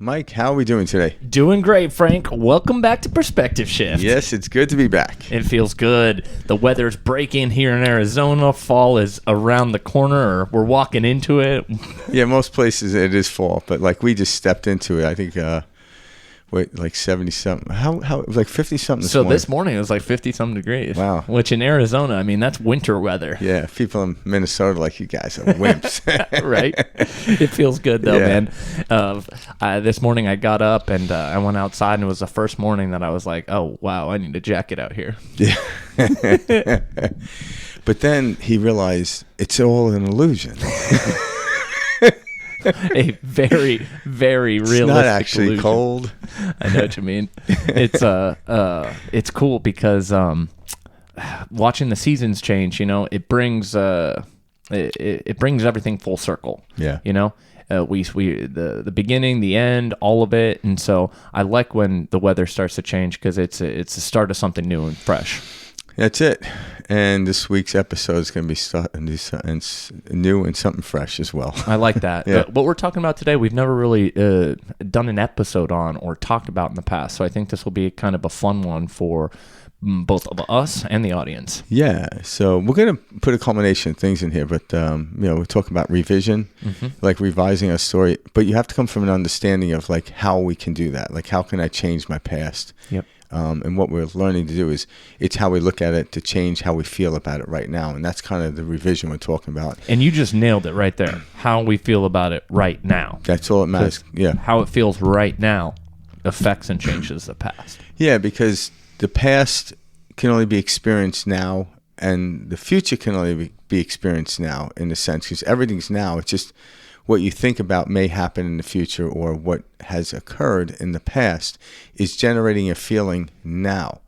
Mike, how are we doing today? Doing great, Frank. Welcome back to Perspective Shift. Yes, it's good to be back. It feels good. The weather's breaking here in Arizona. Fall is around the corner, or we're walking into it. Yeah, most places it is fall, but like we just stepped into it. I think, like 70-something. How like 50-something So this morning it was like 50-something degrees. Wow. Which in Arizona, I mean, that's winter weather. Yeah, people in Minnesota like, you guys are wimps. Right? It feels good, though, Yeah. man. This morning I got up and I went outside, and it was the first morning that I was like, oh, wow, I need a jacket out here. Yeah. But then he realized it's all an illusion. A very, very realistic It's not actually illusion. cold. I know what you mean. It's cool because watching the seasons change, it brings it brings everything full circle. Yeah. We the beginning, the end, all of it, and so I like when the weather starts to change because it's the start of something new and fresh. That's it. And this week's episode is going to be new and something fresh as well. I like that. Yeah. What we're talking about today, we've never really done an episode on or talked about in the past. So I think this will be kind of a fun one for both of us and the audience. Yeah. So we're going to put a culmination of things in here, but we're talking about revision, like revising a story. But you have to come from an understanding of like how we can do that. Like how can I change my past? Yep. And what we're learning to do is it's how we look at it to change how we feel about it right now. And that's kind of the revision we're talking about. And you just nailed it right there. How we feel about it right now. That's all it matters. Yeah. How it feels right now affects and changes the past. Yeah, because the past can only be experienced now, and the future can only be experienced now in a sense, because everything's now. It's just what you think about may happen in the future, or what has occurred in the past is generating a feeling now.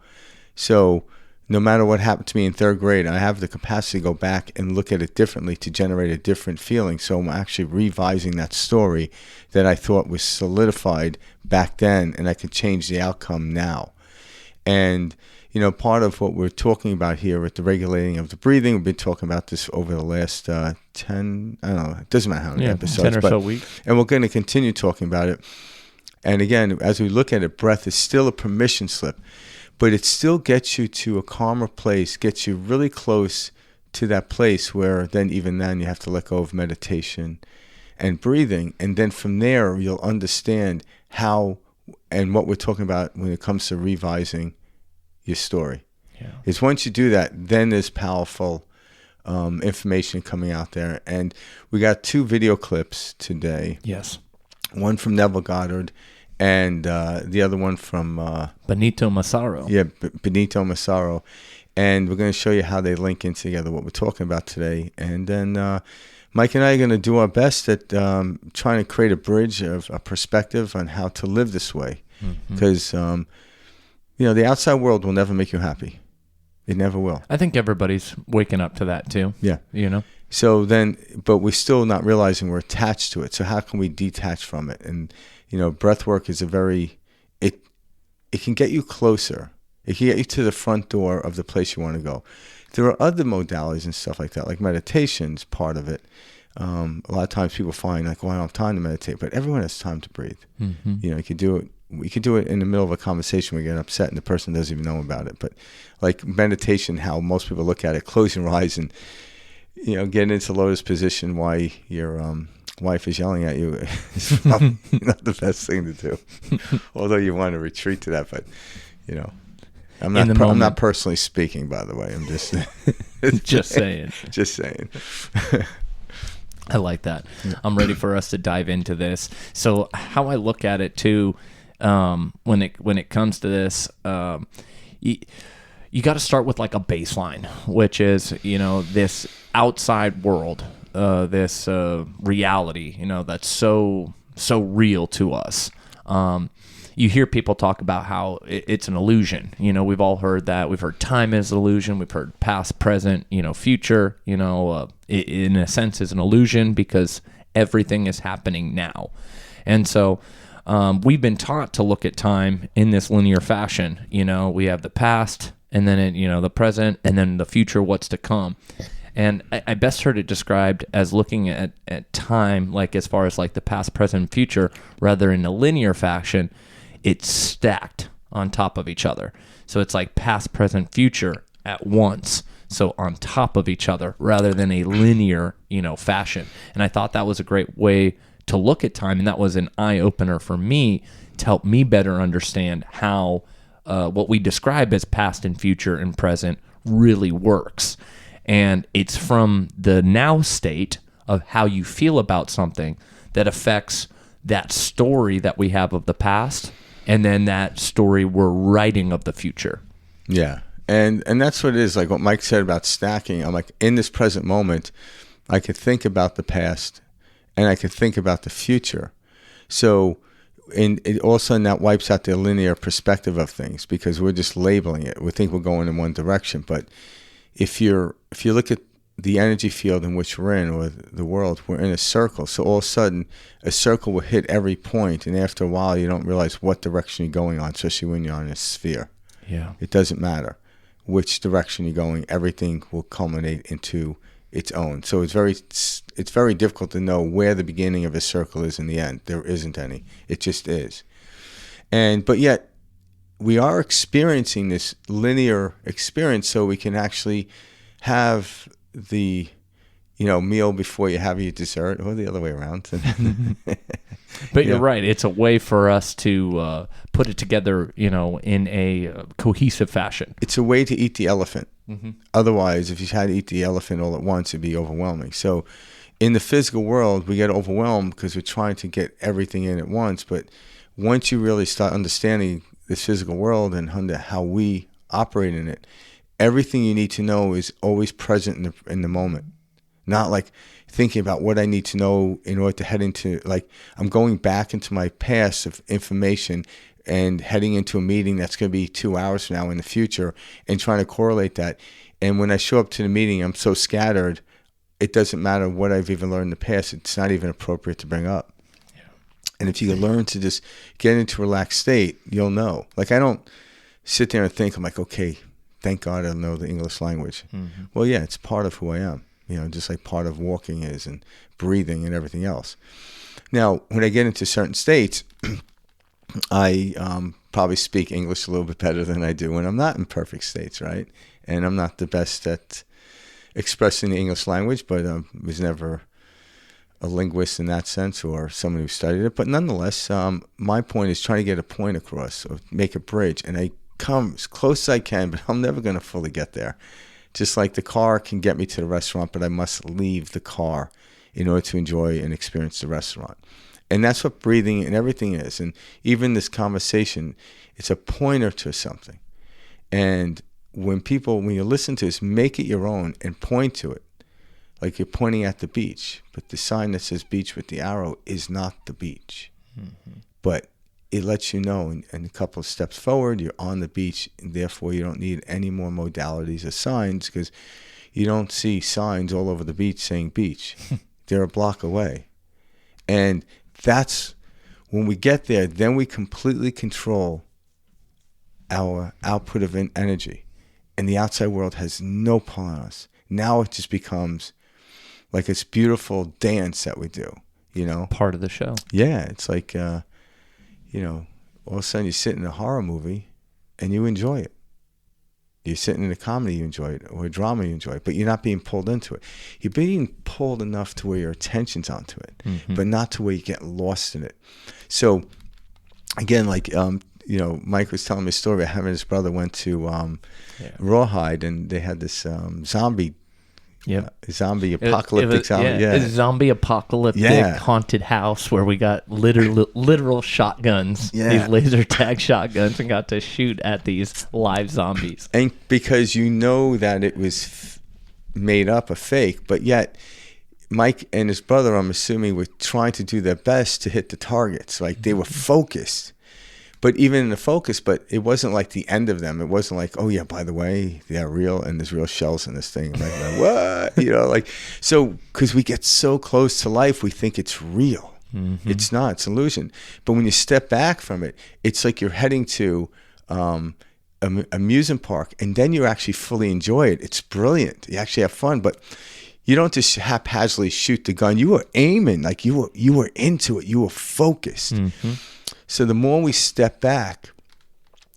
So no matter what happened to me in third grade, I have the capacity to go back and look at it differently to generate a different feeling. So I'm actually revising that story that I thought was solidified back then, and I can change the outcome now. And part of what we're talking about here with the regulating of the breathing, we've been talking about this over the last 10, I don't know, it doesn't matter how many episodes. 10 or so weeks. And we're going to continue talking about it. And again, as we look at it, breath is still a permission slip, but it still gets you to a calmer place, gets you really close to that place where even then you have to let go of meditation and breathing. And then from there, you'll understand how and what we're talking about when it comes to revising your story. Yeah. Is once you do that, then there's powerful information coming out there. And we got 2 video clips today. Yes. One from Neville Goddard and the other one from Benito Massaro. Yeah, Benito Massaro. And we're going to show you how they link in together, what we're talking about today. And then Mike and I are going to do our best at trying to create a bridge of a perspective on how to live this way. Because the outside world will never make you happy. It never will. I think everybody's waking up to that too. Yeah. So then, but we're still not realizing we're attached to it. So how can we detach from it? And, breath work is it can get you closer. It can get you to the front door of the place you want to go. There are other modalities and stuff like that, like meditation's part of it. A lot of times people find like, well, I don't have time to meditate, but everyone has time to breathe. You could do it. We could do it in the middle of a conversation. We get upset and the person doesn't even know about it. But like meditation, how most people look at it, closing your eyes and, getting into lotus position while your wife is yelling at you is probably not the best thing to do. Although you want to retreat to that, but, I'm not personally speaking, by the way. I'm just just saying. Just saying. I like that. I'm ready for us to dive into this. So how I look at it too, when it comes to this, you got to start with like a baseline, which is this outside world, this reality, that's so real to us. You hear people talk about how it's an illusion. We've all heard that. We've heard time is an illusion. We've heard past, present, future. In a sense, is an illusion because everything is happening now. And so we've been taught to look at time in this linear fashion. We have the past, and then the present, and then the future, what's to come. And I best heard it described as looking at time, like as far as like the past, present, future, rather in a linear fashion. It's stacked on top of each other. So it's like past, present, future at once. So on top of each other rather than a linear, fashion. And I thought that was a great way to look at time. And that was an eye opener for me to help me better understand how what we describe as past and future and present really works. And it's from the now state of how you feel about something that affects that story that we have of the past, and then that story we're writing of the future. Yeah. And that's what it is. Like what Mike said about stacking, I'm like, in this present moment, I could think about the past and I could think about the future. So it all of a sudden that wipes out the linear perspective of things because we're just labeling it. We think we're going in one direction. But if you look at the energy field in which we're in, or the world, we're in a circle. So all of a sudden, a circle will hit every point, and after a while, you don't realize what direction you're going on, especially when you're on a sphere. Yeah. It doesn't matter which direction you're going. Everything will culminate into its own. So it's very difficult to know where the beginning of a circle is in the end. There isn't any. It just is. But yet, we are experiencing this linear experience, so we can actually have the meal before you have your dessert, or the other way around. But you're right. It's a way for us to put it together, in a cohesive fashion. It's a way to eat the elephant. Mm-hmm. Otherwise, if you had to eat the elephant all at once, it'd be overwhelming. So in the physical world, we get overwhelmed because we're trying to get everything in at once. But once you really start understanding this physical world and how we operate in it, everything you need to know is always present in the moment. Not like thinking about what I need to know in order to head into, like I'm going back into my past of information and heading into a meeting that's going to be 2 hours from now in the future and trying to correlate that. And when I show up to the meeting, I'm so scattered, it doesn't matter what I've even learned in the past. It's not even appropriate to bring up. Yeah. And if you can learn to just get into a relaxed state, you'll know. Like I don't sit there and think, I'm like, okay, thank God I know the English language. Mm-hmm. Well, yeah, it's part of who I am. Just like part of walking is and breathing and everything else. Now, when I get into certain states, I probably speak English a little bit better than I do when I'm not in perfect states, right? And I'm not the best at expressing the English language, but I was never a linguist in that sense or someone who studied it. But nonetheless, my point is trying to get a point across or make a bridge. And I come as close as I can, but I'm never going to fully get there. Just like the car can get me to the restaurant, but I must leave the car in order to enjoy and experience the restaurant. And that's what breathing and everything is. And even this conversation, it's a pointer to something. And when you listen to this, make it your own and point to it. Like you're pointing at the beach, but the sign that says beach with the arrow is not the beach. Mm-hmm. But it lets you know, and a couple of steps forward, you're on the beach, and therefore you don't need any more modalities of signs because you don't see signs all over the beach saying beach. They're a block away. And that's when we get there, then we completely control our output of energy. And the outside world has no pull on us. Now it just becomes like this beautiful dance that we do, Part of the show. Yeah, it's like... all of a sudden you sit in a horror movie and you enjoy it. You're sitting in a comedy, you enjoy it, or a drama, you enjoy it, but you're not being pulled into it. You're being pulled enough to where your attention's onto it, mm-hmm. but not to where you get lost in it. So, again, like, Mike was telling me a story about having his brother went to Rawhide, and they had this zombie zombie apocalyptic zombie. A zombie apocalyptic haunted house where we got literal shotguns, these laser tag shotguns, and got to shoot at these live zombies. And because that it was made up, a fake, but yet Mike and his brother, I'm assuming, were trying to do their best to hit the targets. Like they were focused. But even in the focus, but it wasn't like the end of them. It wasn't like, oh yeah, by the way, they're real and there's real shells in this thing. Like, what? So because we get so close to life, we think it's real. Mm-hmm. It's not. It's illusion. But when you step back from it, it's like you're heading to amusement park, and then you actually fully enjoy it. It's brilliant. You actually have fun, but you don't just haphazardly shoot the gun. You were aiming, like you were into it. You were focused. Mm-hmm. So the more we step back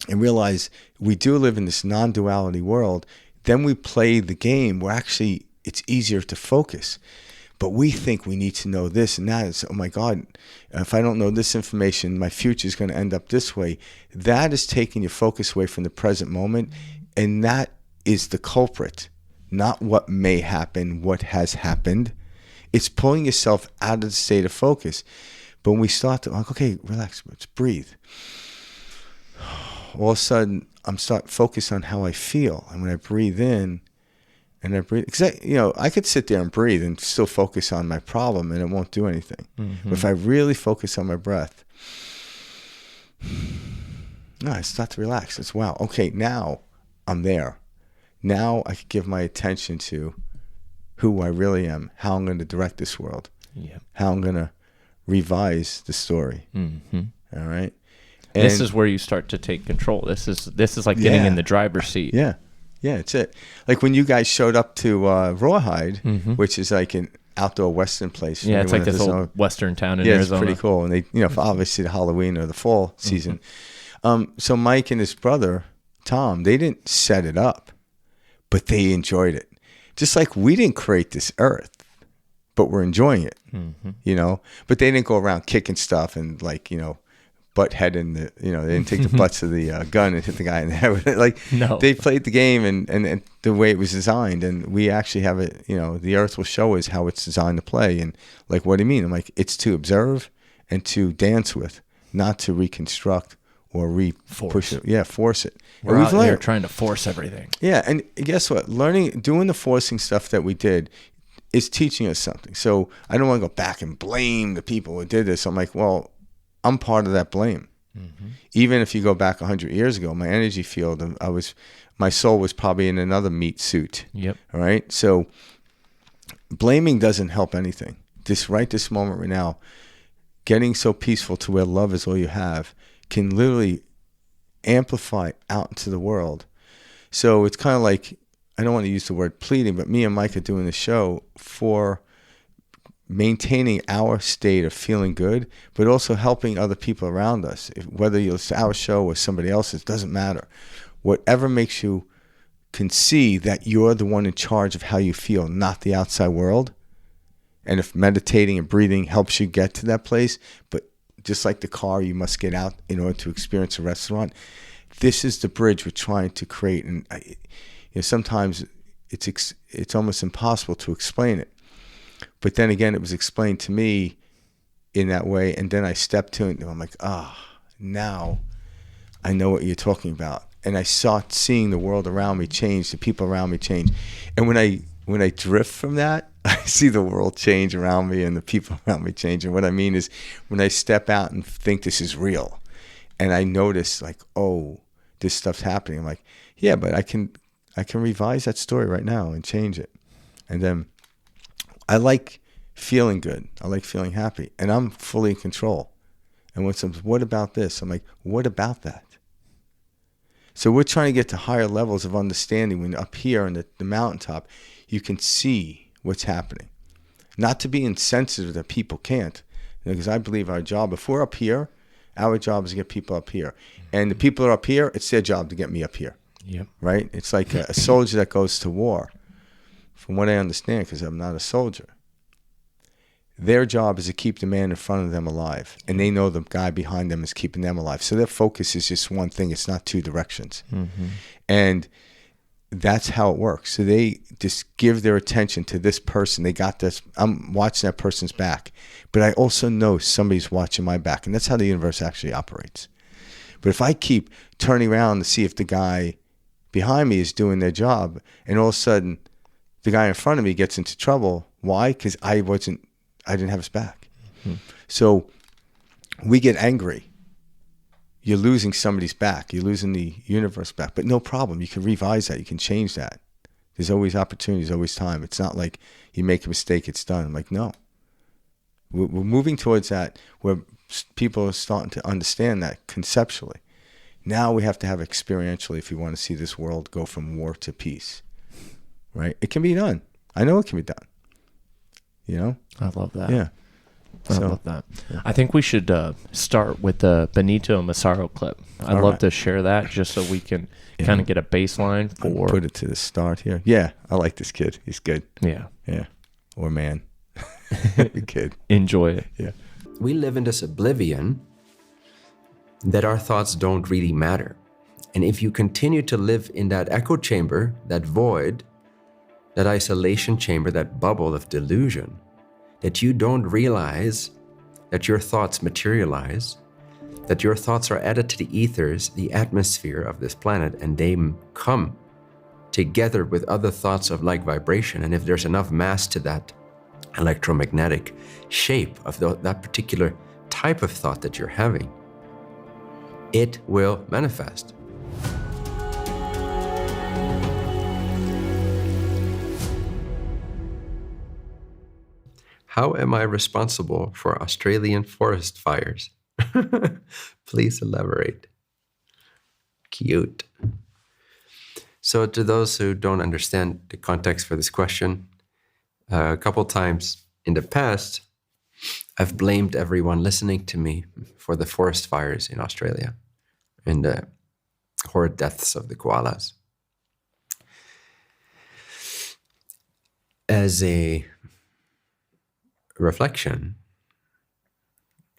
and realize we do live in this non-duality world, then we play the game where actually it's easier to focus. But we think we need to know this and that. It's, oh my God, if I don't know this information, my future is going to end up this way. That is taking your focus away from the present moment. And that is the culprit, not what may happen, what has happened. It's pulling yourself out of the state of focus. But when we start to, like, okay, relax, let's breathe. All of a sudden, I'm starting to focus on how I feel. And when I breathe in, and I breathe, because I could sit there and breathe and still focus on my problem, and it won't do anything. Mm-hmm. But if I really focus on my breath, I start to relax. It's wow. Okay, now I'm there. Now I can give my attention to who I really am, how I'm going to direct this world, how I'm going to revise the story. Mm-hmm. All right. And this is where you start to take control. This is like getting in the driver's seat. Yeah. Yeah, it's it. Like when you guys showed up to Rawhide, which is like an outdoor Western place. Yeah, it's like this old Western town in Arizona. Arizona. It's pretty cool. And they, for obviously the Halloween or the fall season. So Mike and his brother, Tom, they didn't set it up, but they enjoyed it. Just like we didn't create this earth, but we're enjoying it, But they didn't go around kicking stuff and butt head in the, they didn't take the butts of the gun and hit the guy in the head with it. No. They played the game and the way it was designed. And we actually have it, the earth will show us how it's designed to play. And like, what do you mean? I'm like, it's to observe and to dance with, not to reconstruct or push it. Yeah, force it. We're out here trying to force everything. Yeah, and guess what? Doing the forcing stuff that we did is teaching us something. So I don't want to go back and blame the people who did this. I'm like, well, I'm part of that blame. Mm-hmm. Even if you go back 100 years ago, my energy field, my soul was probably in another meat suit. Yep. All right. So blaming doesn't help anything. This moment right now, getting so peaceful to where love is all you have can literally amplify out into the world. So it's kind of like, I don't want to use the word pleading, but me and Mike are doing the show for maintaining our state of feeling good, but also helping other people around us. Whether it's our show or somebody else's, doesn't matter. Whatever makes you can see that you're the one in charge of how you feel, not the outside world. And if meditating and breathing helps you get to that place, but just like the car, you must get out in order to experience a restaurant. This is the bridge we're trying to create. And sometimes it's almost impossible to explain it. But then again, it was explained to me in that way. And then I stepped to it and I'm like, now I know what you're talking about. And I start seeing the world around me change, the people around me change. And when I drift from that, I see the world change around me and the people around me change. And what I mean is when I step out and think this is real and I notice like, oh, this stuff's happening. I'm like, yeah, but I can revise that story right now and change it. And then I like feeling good. I like feeling happy. And I'm fully in control. And when someone's, what about this? I'm like, what about that? So we're trying to get to higher levels of understanding when up here on the mountaintop, you can see what's happening. Not to be insensitive that people can't. Because I believe our job, if we're up here, our job is to get people up here. And the people are up here, it's their job to get me up here. Yep. Right? It's like a soldier that goes to war. From what I understand, because I'm not a soldier, their job is to keep the man in front of them alive. And they know the guy behind them is keeping them alive. So their focus is just one thing. It's not two directions. Mm-hmm. And that's how it works. So they just give their attention to this person. They got this. I'm watching that person's back. But I also know somebody's watching my back. And that's how the universe actually operates. But if I keep turning around to see if the guy behind me is doing their job, and all of a sudden the guy in front of me gets into trouble. Why? Because I didn't have his back. Mm-hmm. So we get angry. You're losing somebody's back. You're losing the universe back. But no problem. You can revise that. You can change that. There's always opportunities, always time. It's not like you make a mistake, it's done. I'm like, no. We're moving towards that where people are starting to understand that conceptually. Now we have to have experientially if we want to see this world go from war to peace, right? It can be done. I know it can be done. You know? I love that. Yeah. I love that. Yeah. I think we should start with the Benito Massaro clip. I'd love to share that just so we can kind of get a baseline for... Put it to the start here. Yeah, I like this kid. He's good. Yeah. Yeah. Or man. Kid. Enjoy it. Yeah. We live in this oblivion that our thoughts don't really matter. And if you continue to live in that echo chamber, that void, that isolation chamber, that bubble of delusion, that you don't realize that your thoughts materialize, that your thoughts are added to the ethers, the atmosphere of this planet, and they come together with other thoughts of like vibration. And if there's enough mass to that electromagnetic shape of that particular type of thought that you're having, it will manifest. How am I responsible for Australian forest fires? Please elaborate. Cute. So to those who don't understand the context for this question, a couple times in the past, I've blamed everyone listening to me for the forest fires in Australia and the horrid deaths of the koalas. As a reflection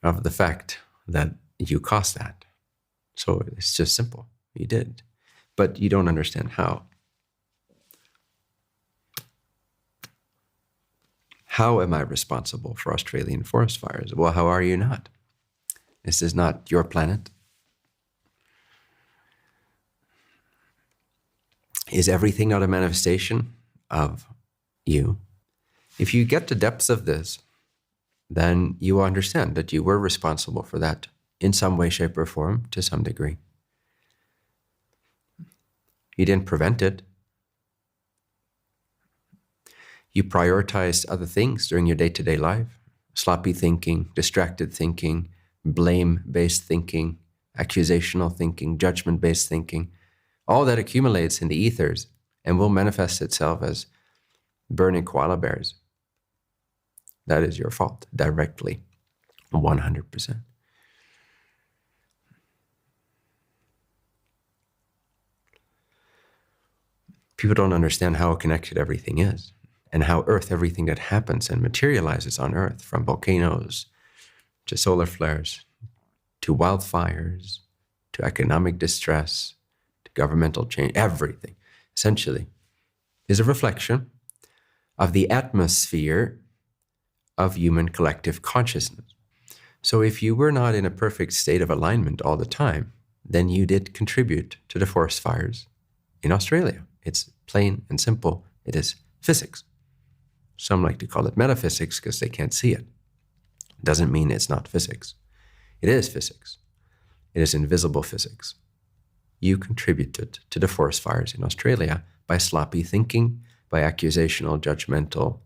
of the fact that you caused that. So it's just simple. You did. But you don't understand how. How am I responsible for Australian forest fires? Well, how are you not? This is not your planet. Is everything not a manifestation of you? If you get the depths of this, then you will understand that you were responsible for that in some way, shape, or form to some degree. You didn't prevent it. You prioritized other things during your day-to-day life. Sloppy thinking, distracted thinking, blame-based thinking, accusational thinking, judgment-based thinking. All that accumulates in the ethers and will manifest itself as burning koala bears. That is your fault, directly, 100%. People don't understand how connected everything is and how Earth, everything that happens and materializes on Earth, from volcanoes to solar flares, to wildfires, to economic distress, to governmental change, everything, essentially, is a reflection of the atmosphere of human collective consciousness. So if you were not in a perfect state of alignment all the time, then you did contribute to the forest fires in Australia. It's plain and simple. It is physics. Some like to call it metaphysics because they can't see it. Doesn't mean it's not physics. It is physics. It is invisible physics. You contributed to the forest fires in Australia by sloppy thinking, by accusational, judgmental,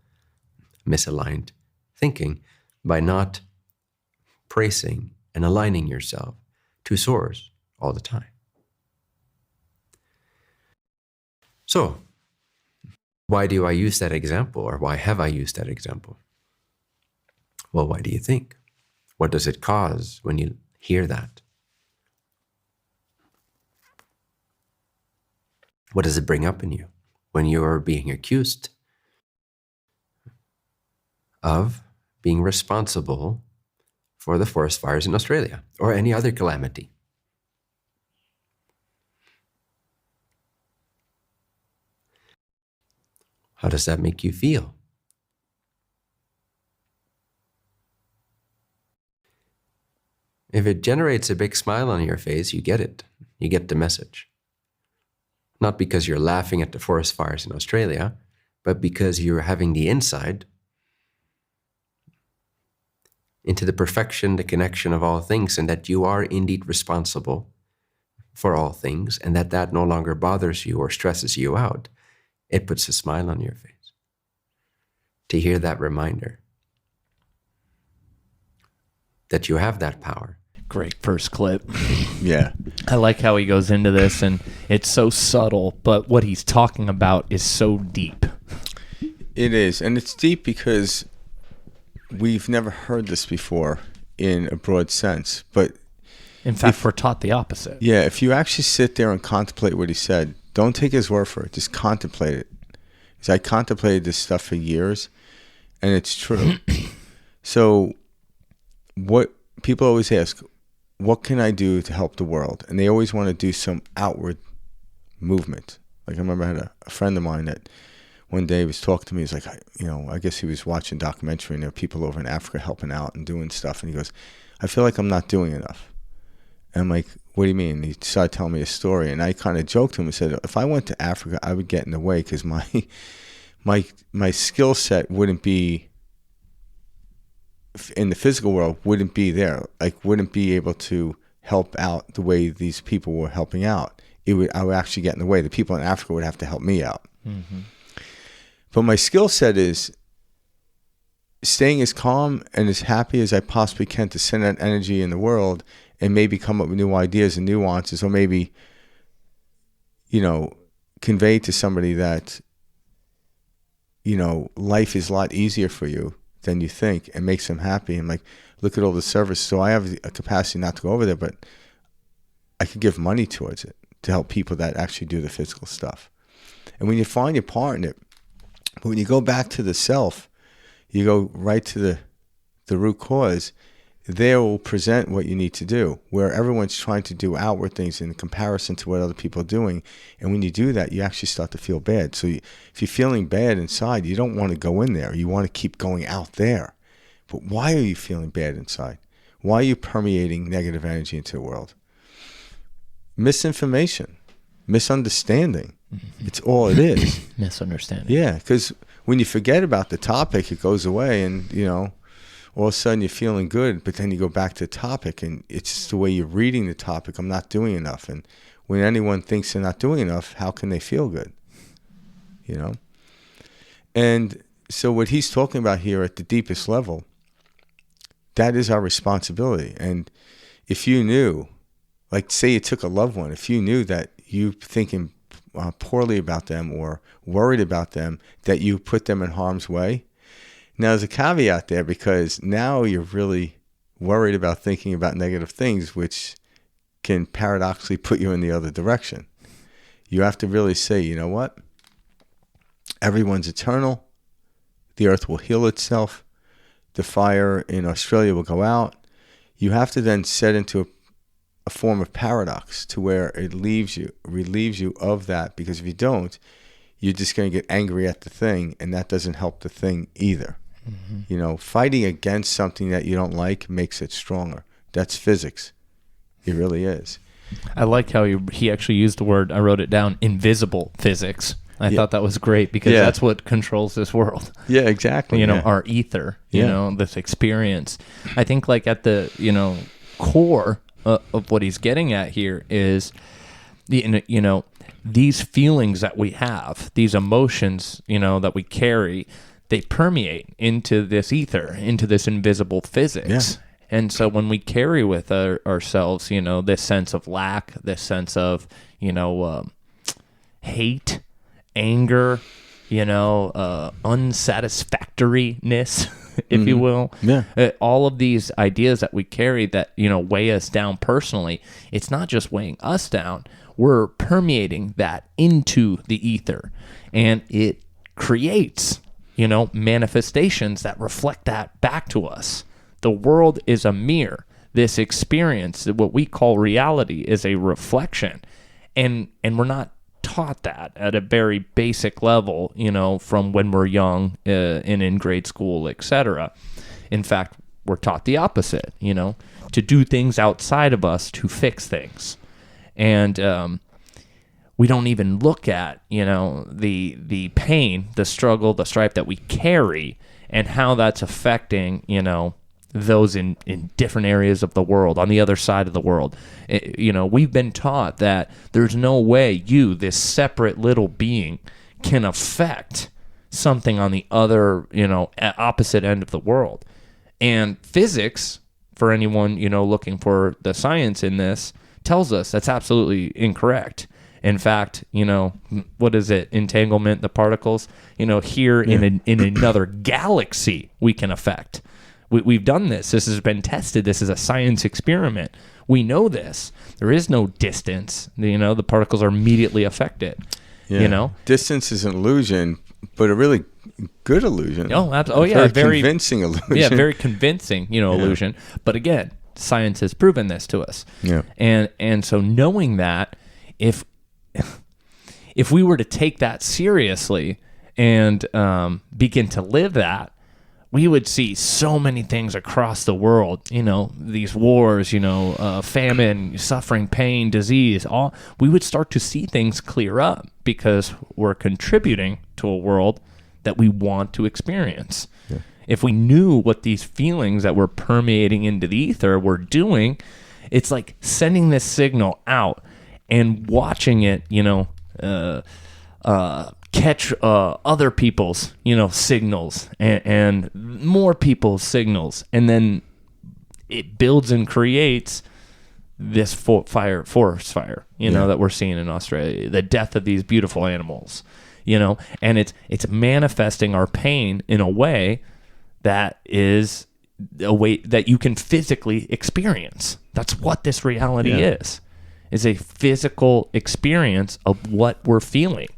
misaligned thinking, by not praising and aligning yourself to source all the time. So, why do I use that example, or why have I used that example? Well, why do you think? What does it cause when you hear that? What does it bring up in you when you're being accused of being responsible for the forest fires in Australia or any other calamity? How does that make you feel? If it generates a big smile on your face, you get it. You get the message. Not because you're laughing at the forest fires in Australia, but because you're having the insight into the perfection, the connection of all things, and that you are indeed responsible for all things, and that no longer bothers you or stresses you out. It puts a smile on your face to hear that reminder that you have that power. Great first clip. Yeah. I like how he goes into this, and it's so subtle, but what he's talking about is so deep. It is. And it's deep because we've never heard this before in a broad sense. But in fact, we're taught the opposite. yeah, if you actually sit there and contemplate what he said, don't take his word for it. Just contemplate it. Because I contemplated this stuff for years, and it's true. So what people always ask, what can I do to help the world? And they always want to do some outward movement. Like I remember I had a friend of mine that one day was talking to me. He's like, I guess he was watching a documentary, and there were people over in Africa helping out and doing stuff. And he goes, I feel like I'm not doing enough. And I'm like, what do you mean? And he started telling me a story. And I kind of joked to him and said, if I went to Africa, I would get in the way because my skill set wouldn't be, in the physical world, wouldn't be there. Like, wouldn't be able to help out the way these people were helping out. I would actually get in the way. The people in Africa would have to help me out. Mm-hmm. But my skill set is staying as calm and as happy as I possibly can to send that energy in the world and maybe come up with new ideas and nuances, or maybe, convey to somebody that, life is a lot easier for you than you think, and makes them happy. And like, look at all the service. So I have a capacity not to go over there, but I could give money towards it to help people that actually do the physical stuff. And when you find your part in it, but when you go back to the self, you go right to the root cause, there will present what you need to do, where everyone's trying to do outward things in comparison to what other people are doing. And when you do that, you actually start to feel bad. So if you're feeling bad inside, you don't want to go in there. You want to keep going out there. But why are you feeling bad inside? Why are you permeating negative energy into the world? Misinformation, misunderstanding. Mm-hmm. It's all it is. Misunderstanding. Yeah, because when you forget about the topic, it goes away, and, all of a sudden you're feeling good, but then you go back to the topic, and it's just the way you're reading the topic. I'm not doing enough. And when anyone thinks they're not doing enough, how can they feel good? And so what he's talking about here at the deepest level, that is our responsibility. And if you knew, like say you took a loved one, if you knew that you thinking poorly about them or worried about them, that you put them in harm's way. Now, there's a caveat there, because now you're really worried about thinking about negative things, which can paradoxically put you in the other direction. You have to really say, you know what? Everyone's eternal. The earth will heal itself. The fire in Australia will go out. You have to then set into a form of paradox to where it relieves you of that, because if you don't, you're just going to get angry at the thing, and that doesn't help the thing either. Mm-hmm. Fighting against something that you don't like makes it stronger. That's physics. It really is. I like how he actually used the word, I wrote it down, invisible physics. I thought that was great, because that's what controls this world. Yeah, exactly. Our ether, this experience. I think like at the, core of what he's getting at here is, these feelings that we have, these emotions, that we carry, they permeate into this ether, into this invisible physics. Yeah. And so when we carry with ourselves, this sense of lack, this sense of, hate, anger, unsatisfactoriness, if you will. Yeah. All of these ideas that we carry that, weigh us down personally, it's not just weighing us down. We're permeating that into the ether, and it creates, manifestations that reflect that back to us. The world is a mirror. This experience, what we call reality, is a reflection. And we're not taught that at a very basic level, from when we're young and in grade school, etc. In fact, we're taught the opposite, to do things outside of us to fix things. And we don't even look at, the pain, the struggle, the strife that we carry, and how that's affecting, those in different areas of the world, on the other side of the world. We've been taught that there's no way you, this separate little being, can affect something on the other, opposite end of the world. And physics for anyone, looking for the science in this, tells us that's absolutely incorrect. In fact, what is it? Entanglement, the particles, here in another galaxy we can affect. We've done this. This has been tested. This is a science experiment. We know this. There is no distance. The particles are immediately affected. Yeah. Distance is an illusion, but a really good illusion. Oh, absolutely. Oh, yeah. Very convincing illusion. Yeah, very convincing, illusion. But again, science has proven this to us. Yeah. And so knowing that, if we were to take that seriously and begin to live that, we would see so many things across the world, these wars, famine, suffering, pain, disease, we would start to see things clear up because we're contributing to a world that we want to experience. Yeah. If we knew what these feelings that were permeating into the ether were doing, it's like sending this signal out and watching it, catch other people's, signals and more people's signals. And then it builds and creates this forest fire, that we're seeing in Australia, the death of these beautiful animals, and it's manifesting our pain in a way that is a way that you can physically experience. That's what this reality is a physical experience of what we're feeling.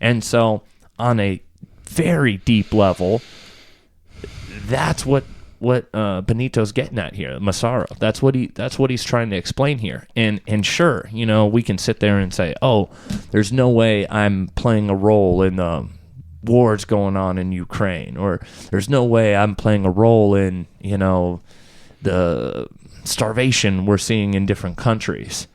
And so on a very deep level, that's what Benito's getting at here, Massaro. That's what he's trying to explain here. And sure, we can sit there and say, oh, there's no way I'm playing a role in the wars going on in Ukraine, or there's no way I'm playing a role in, the starvation we're seeing in different countries.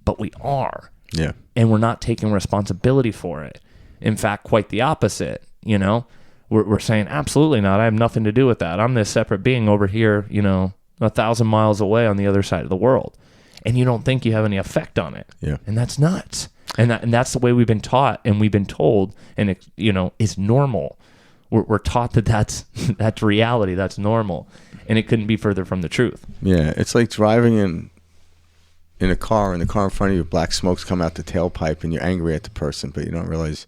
But we are. Yeah. And we're not taking responsibility for it. In fact, quite the opposite, We're saying, absolutely not. I have nothing to do with that. I'm this separate being over here, 1,000 miles away on the other side of the world. And you don't think you have any effect on it. Yeah. And that's nuts. And that's the way we've been taught and we've been told, and it, is normal. We're taught that's reality, that's normal. And it couldn't be further from the truth. Yeah. It's like driving in a car, and the car in front of you, black smoke's come out the tailpipe, and you're angry at the person, but you don't realize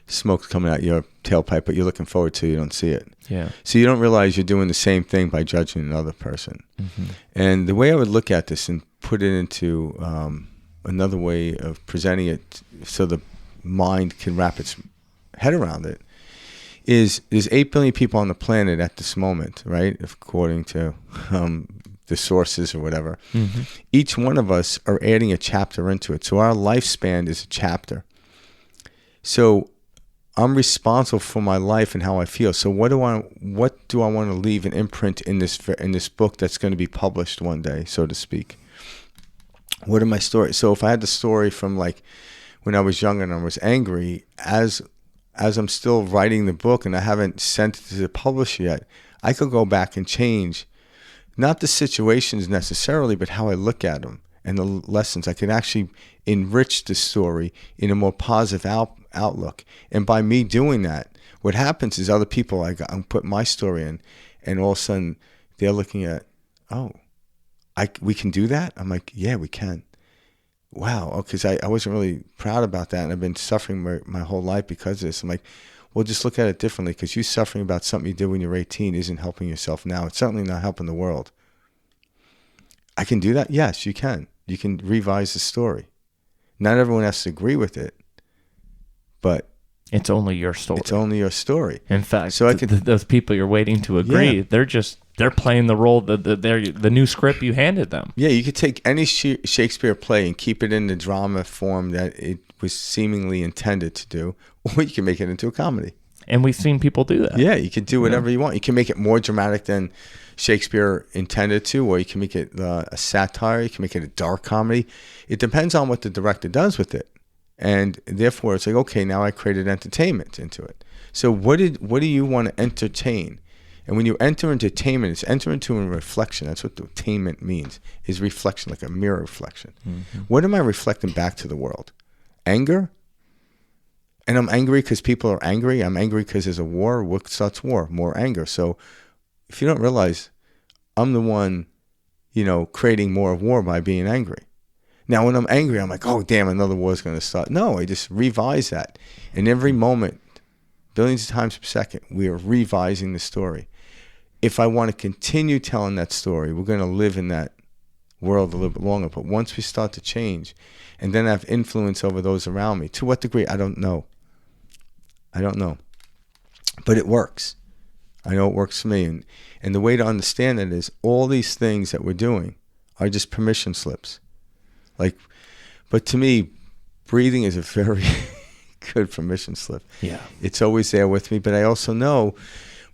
smoke's coming out your tailpipe, but you're looking forward to it, you don't see it. Yeah. So you don't realize you're doing the same thing by judging another person. Mm-hmm. And the way I would look at this and put it into another way of presenting it so the mind can wrap its head around it is there's 8 billion people on the planet at this moment, right? According to the sources or whatever. Mm-hmm. Each one of us are adding a chapter into it. So our lifespan is a chapter. So I'm responsible for my life and how I feel. So what do I want to leave an imprint in this book that's going to be published one day, so to speak? What are my stories? So if I had the story from like when I was young and I was angry, as I'm still writing the book and I haven't sent it to the publisher yet, I could go back and change not the situations necessarily, but how I look at them and the lessons. I could actually enrich the story in a more positive outlook. And by me doing that, what happens is other people, I'm putting my story in, and all of a sudden they're looking at, oh, we can do that? I'm like, yeah, we can. Wow, because I wasn't really proud about that, and I've been suffering my whole life because of this. I'm like, well, just look at it differently, because you suffering about something you did when you're 18 isn't helping yourself now. It's certainly not helping the world. I can do that? Yes, you can. You can revise the story. Not everyone has to agree with it, but it's only your story. It's only your story. In fact, so those people you're waiting to agree, they're playing the role, the new script you handed them. Yeah, you could take any Shakespeare play and keep it in the drama form that it was seemingly intended to do, or you can make it into a comedy. And we've seen people do that. Yeah, you can do whatever you want. You can make it more dramatic than Shakespeare intended to, or you can make it a satire. You can make it a dark comedy. It depends on what the director does with it. And therefore, it's like, okay, now I created entertainment into it. So what do you want to entertain? And when you enter entertainment, it's enter into a reflection. That's what entertainment means, is reflection, like a mirror reflection. Mm-hmm. What am I reflecting back to the world? Anger? And I'm angry because people are angry. I'm angry because there's a war. What starts war? More anger. So if you don't realize, I'm the one, creating more war by being angry. Now, when I'm angry, I'm like, oh, damn, another war is going to start. No, I just revise that. And every moment, billions of times per second, we are revising the story. If I want to continue telling that story, we're going to live in that world a little bit longer. But once we start to change and then have influence over those around me, to what degree, I don't know. But it works. I know it works for me. And the way to understand it is all these things that we're doing are just permission slips. But to me, breathing is a very good permission slip. Yeah. It's always there with me, but I also know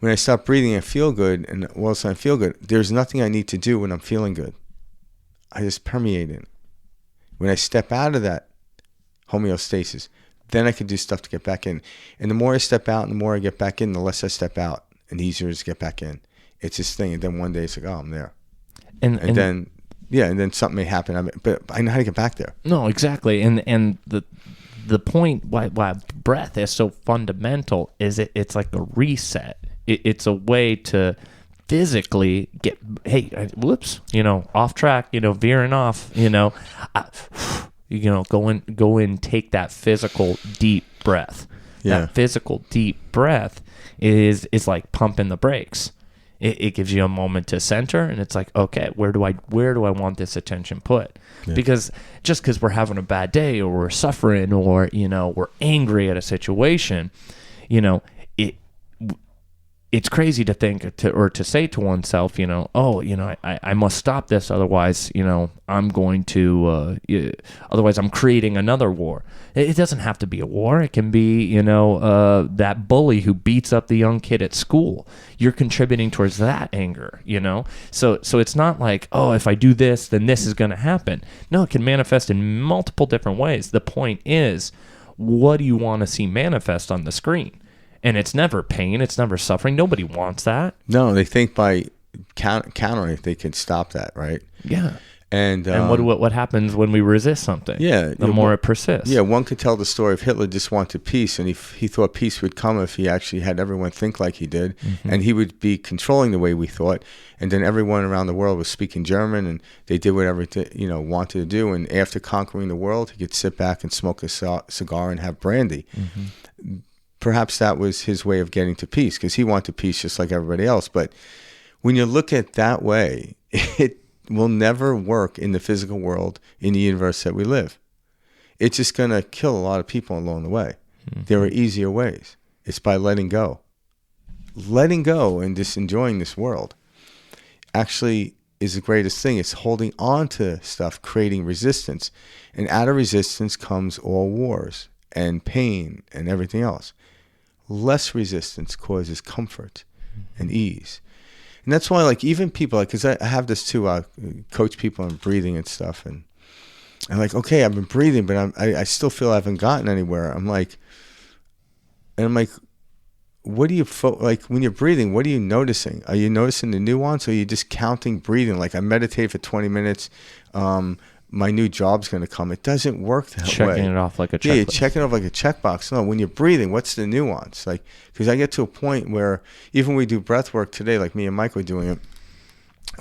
when I stop breathing, I feel good, and whilst I feel good, there's nothing I need to do when I'm feeling good. I just permeate in. When I step out of that homeostasis, then I can do stuff to get back in. And the more I step out and the more I get back in, the less I step out, and the easier it is to get back in. It's this thing, and then one day it's like, oh, I'm there. And then... Yeah, and then something may happen. But I know how to get back there. No, exactly. And the point why breath is so fundamental is it's like a reset. It's a way to physically get, hey, whoops, off track, veering off, go in, take that physical deep breath. Yeah. That physical deep breath is like pumping the brakes. It gives you a moment to center, and it's like, okay, where do I want this attention put? Yeah. Because just because we're having a bad day, or we're suffering, or we're angry at a situation, it's crazy to think or to say to oneself, I must stop this, otherwise, I'm going to, otherwise I'm creating another war. It doesn't have to be a war. It can be, that bully who beats up the young kid at school. You're contributing towards that anger, So it's not like, oh, if I do this, then this is going to happen. No, it can manifest in multiple different ways. The point is, what do you want to see manifest on the screen? And it's never pain. It's never suffering. Nobody wants that. No, they think by countering it, they can stop that, right? Yeah. And what happens when we resist something? Yeah. The more it persists. Yeah, one could tell the story of Hitler just wanted peace, and he thought peace would come if he actually had everyone think like he did, and he would be controlling the way we thought, and then everyone around the world was speaking German, and they did whatever wanted to do, and after conquering the world, he could sit back and smoke a cigar and have brandy. Perhaps that was his way of getting to peace, because he wanted peace just like everybody else. But when you look at it that way, it will never work in the physical world, in the universe that we live. It's just going to kill a lot of people along the way. There are easier ways. It's by letting go. Letting go and just enjoying this world actually is the greatest thing. It's holding on to stuff, creating resistance. And out of resistance comes all wars and pain and everything else. Less resistance causes comfort and ease. And that's why, even people, because I have this too, coach people on breathing and stuff, and I'm like, okay, I've been breathing, but I still feel I haven't gotten anywhere. I'm like, what do you, when you're breathing, what are you noticing? Are you noticing the nuance, or are you just counting breathing? Like, I meditate for 20 minutes, my new job's going to come. It doesn't work that way. Checking it off like a checkbox. Yeah, you're checking it off like a checkbox. No, when you're breathing, what's the nuance? Because I get to a point where even we do breath work today, like me and Mike were doing it.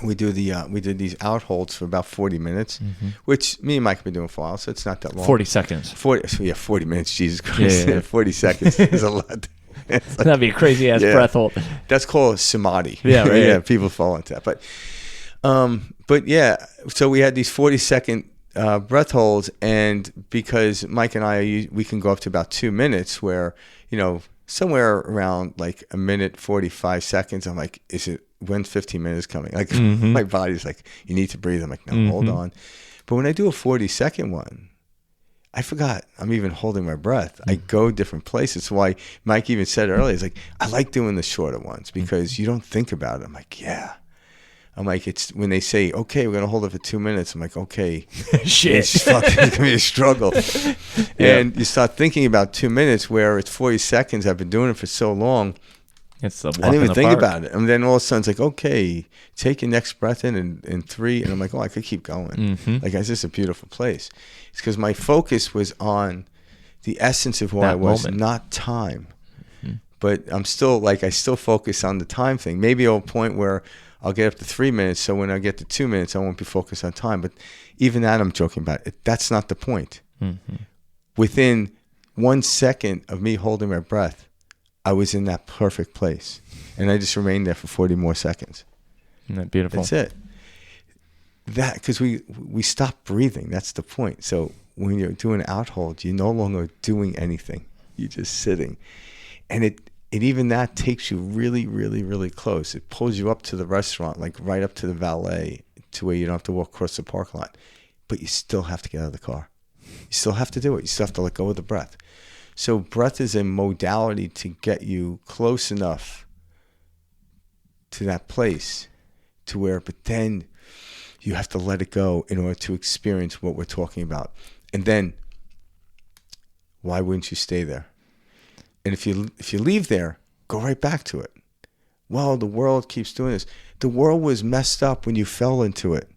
We did these out holds for about 40 minutes, which me and Mike have been doing for a while, so it's not that long. 40 seconds. 40 minutes, Jesus Christ. Yeah. 40 seconds is a lot. That'd be a crazy ass breath hold. That's called samadhi. Yeah, right. Yeah, people fall into that. But yeah, so we had these 40-second breath holds, and because Mike and we can go up to about 2 minutes, where somewhere around like a minute 45 seconds, I'm like, when's 15 minutes coming? Like my body's like, you need to breathe. I'm like, no, hold on. But when I do a 40-second one, I forgot I'm even holding my breath. I go different places. So why Mike even said earlier, he's like, I like doing the shorter ones because you don't think about it. I'm like, yeah. I'm like, it's when they say, okay, we're going to hold it for 2 minutes. I'm like, okay, shit, it's going to be a struggle. And you start thinking about 2 minutes where it's 40 seconds. I've been doing it for so long. It's I didn't even think about it. And then all of a sudden it's like, okay, take your next breath in 3. And I'm like, oh, I could keep going. Like, it's just a beautiful place. It's because my focus was on the essence of who I was, not time. But I'm still I still focus on the time thing. Maybe at a point where I'll get up to 3 minutes. So when I get to 2 minutes, I won't be focused on time. But even that, I'm joking about it. That's not the point. Within 1 second of me holding my breath, I was in that perfect place. And I just remained there for 40 more seconds. Isn't that beautiful? That's it. That, because we stop breathing. That's the point. So when you're doing out hold, you're no longer doing anything. You're just sitting. And it even that takes you really, really, really close. It pulls you up to the restaurant, like right up to the valet, to where you don't have to walk across the parking lot. But you still have to get out of the car. You still have to do it. You still have to let go of the breath. So breath is a modality to get you close enough to that place to where, but then you have to let it go in order to experience what we're talking about. And then, why wouldn't you stay there? And if you leave there, go right back to it. Well, the world keeps doing this. The world was messed up when you fell into it.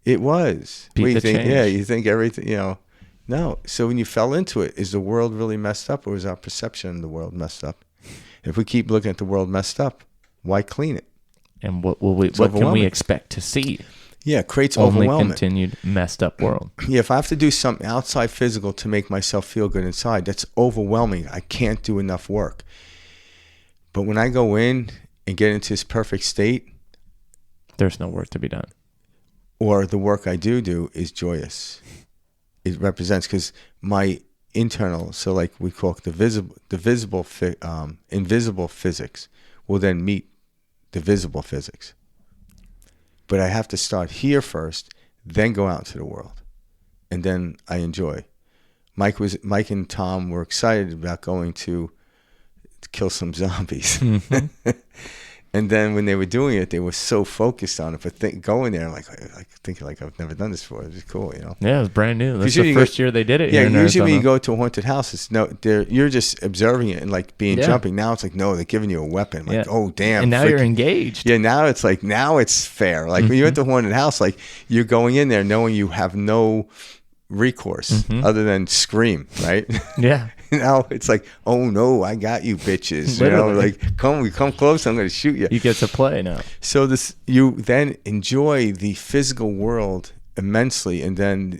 It was. Beat What do you the think? change. Yeah, you think everything, No. So when you fell into it, is the world really messed up, or is our perception of the world messed up? If we keep looking at the world messed up, why clean it? And what can we expect to see? Yeah, it creates Only overwhelming. continued messed up world. Yeah, if I have to do something outside physical to make myself feel good inside, that's overwhelming. I can't do enough work. But when I go in and get into this perfect state, There's no work to be done. or the work I do is joyous. It represents, because my internal, so like we call it invisible physics will then meet the visible physics. But I have to start here first, then go out to the world, and then I enjoy. Mike and Tom were excited about going to kill some zombies. And then when they were doing it, they were so focused on it. But going there, like thinking like I've never done this before. It was cool, Yeah, it was brand new. That's the Usually first year they did it. Yeah, here in usually when you Arizona. go to a haunted house, you're just observing it and like being jumping. Now it's like, no, they're giving you a weapon. Like, oh damn. And now you're engaged. Yeah, now it's fair. Like when you're at the haunted house, like you're going in there knowing you have no recourse other than scream, right? Yeah. Now it's like, oh no, I got you, bitches. Literally. Like come close, I'm going to shoot you. You get to play now. So you then enjoy the physical world immensely, and then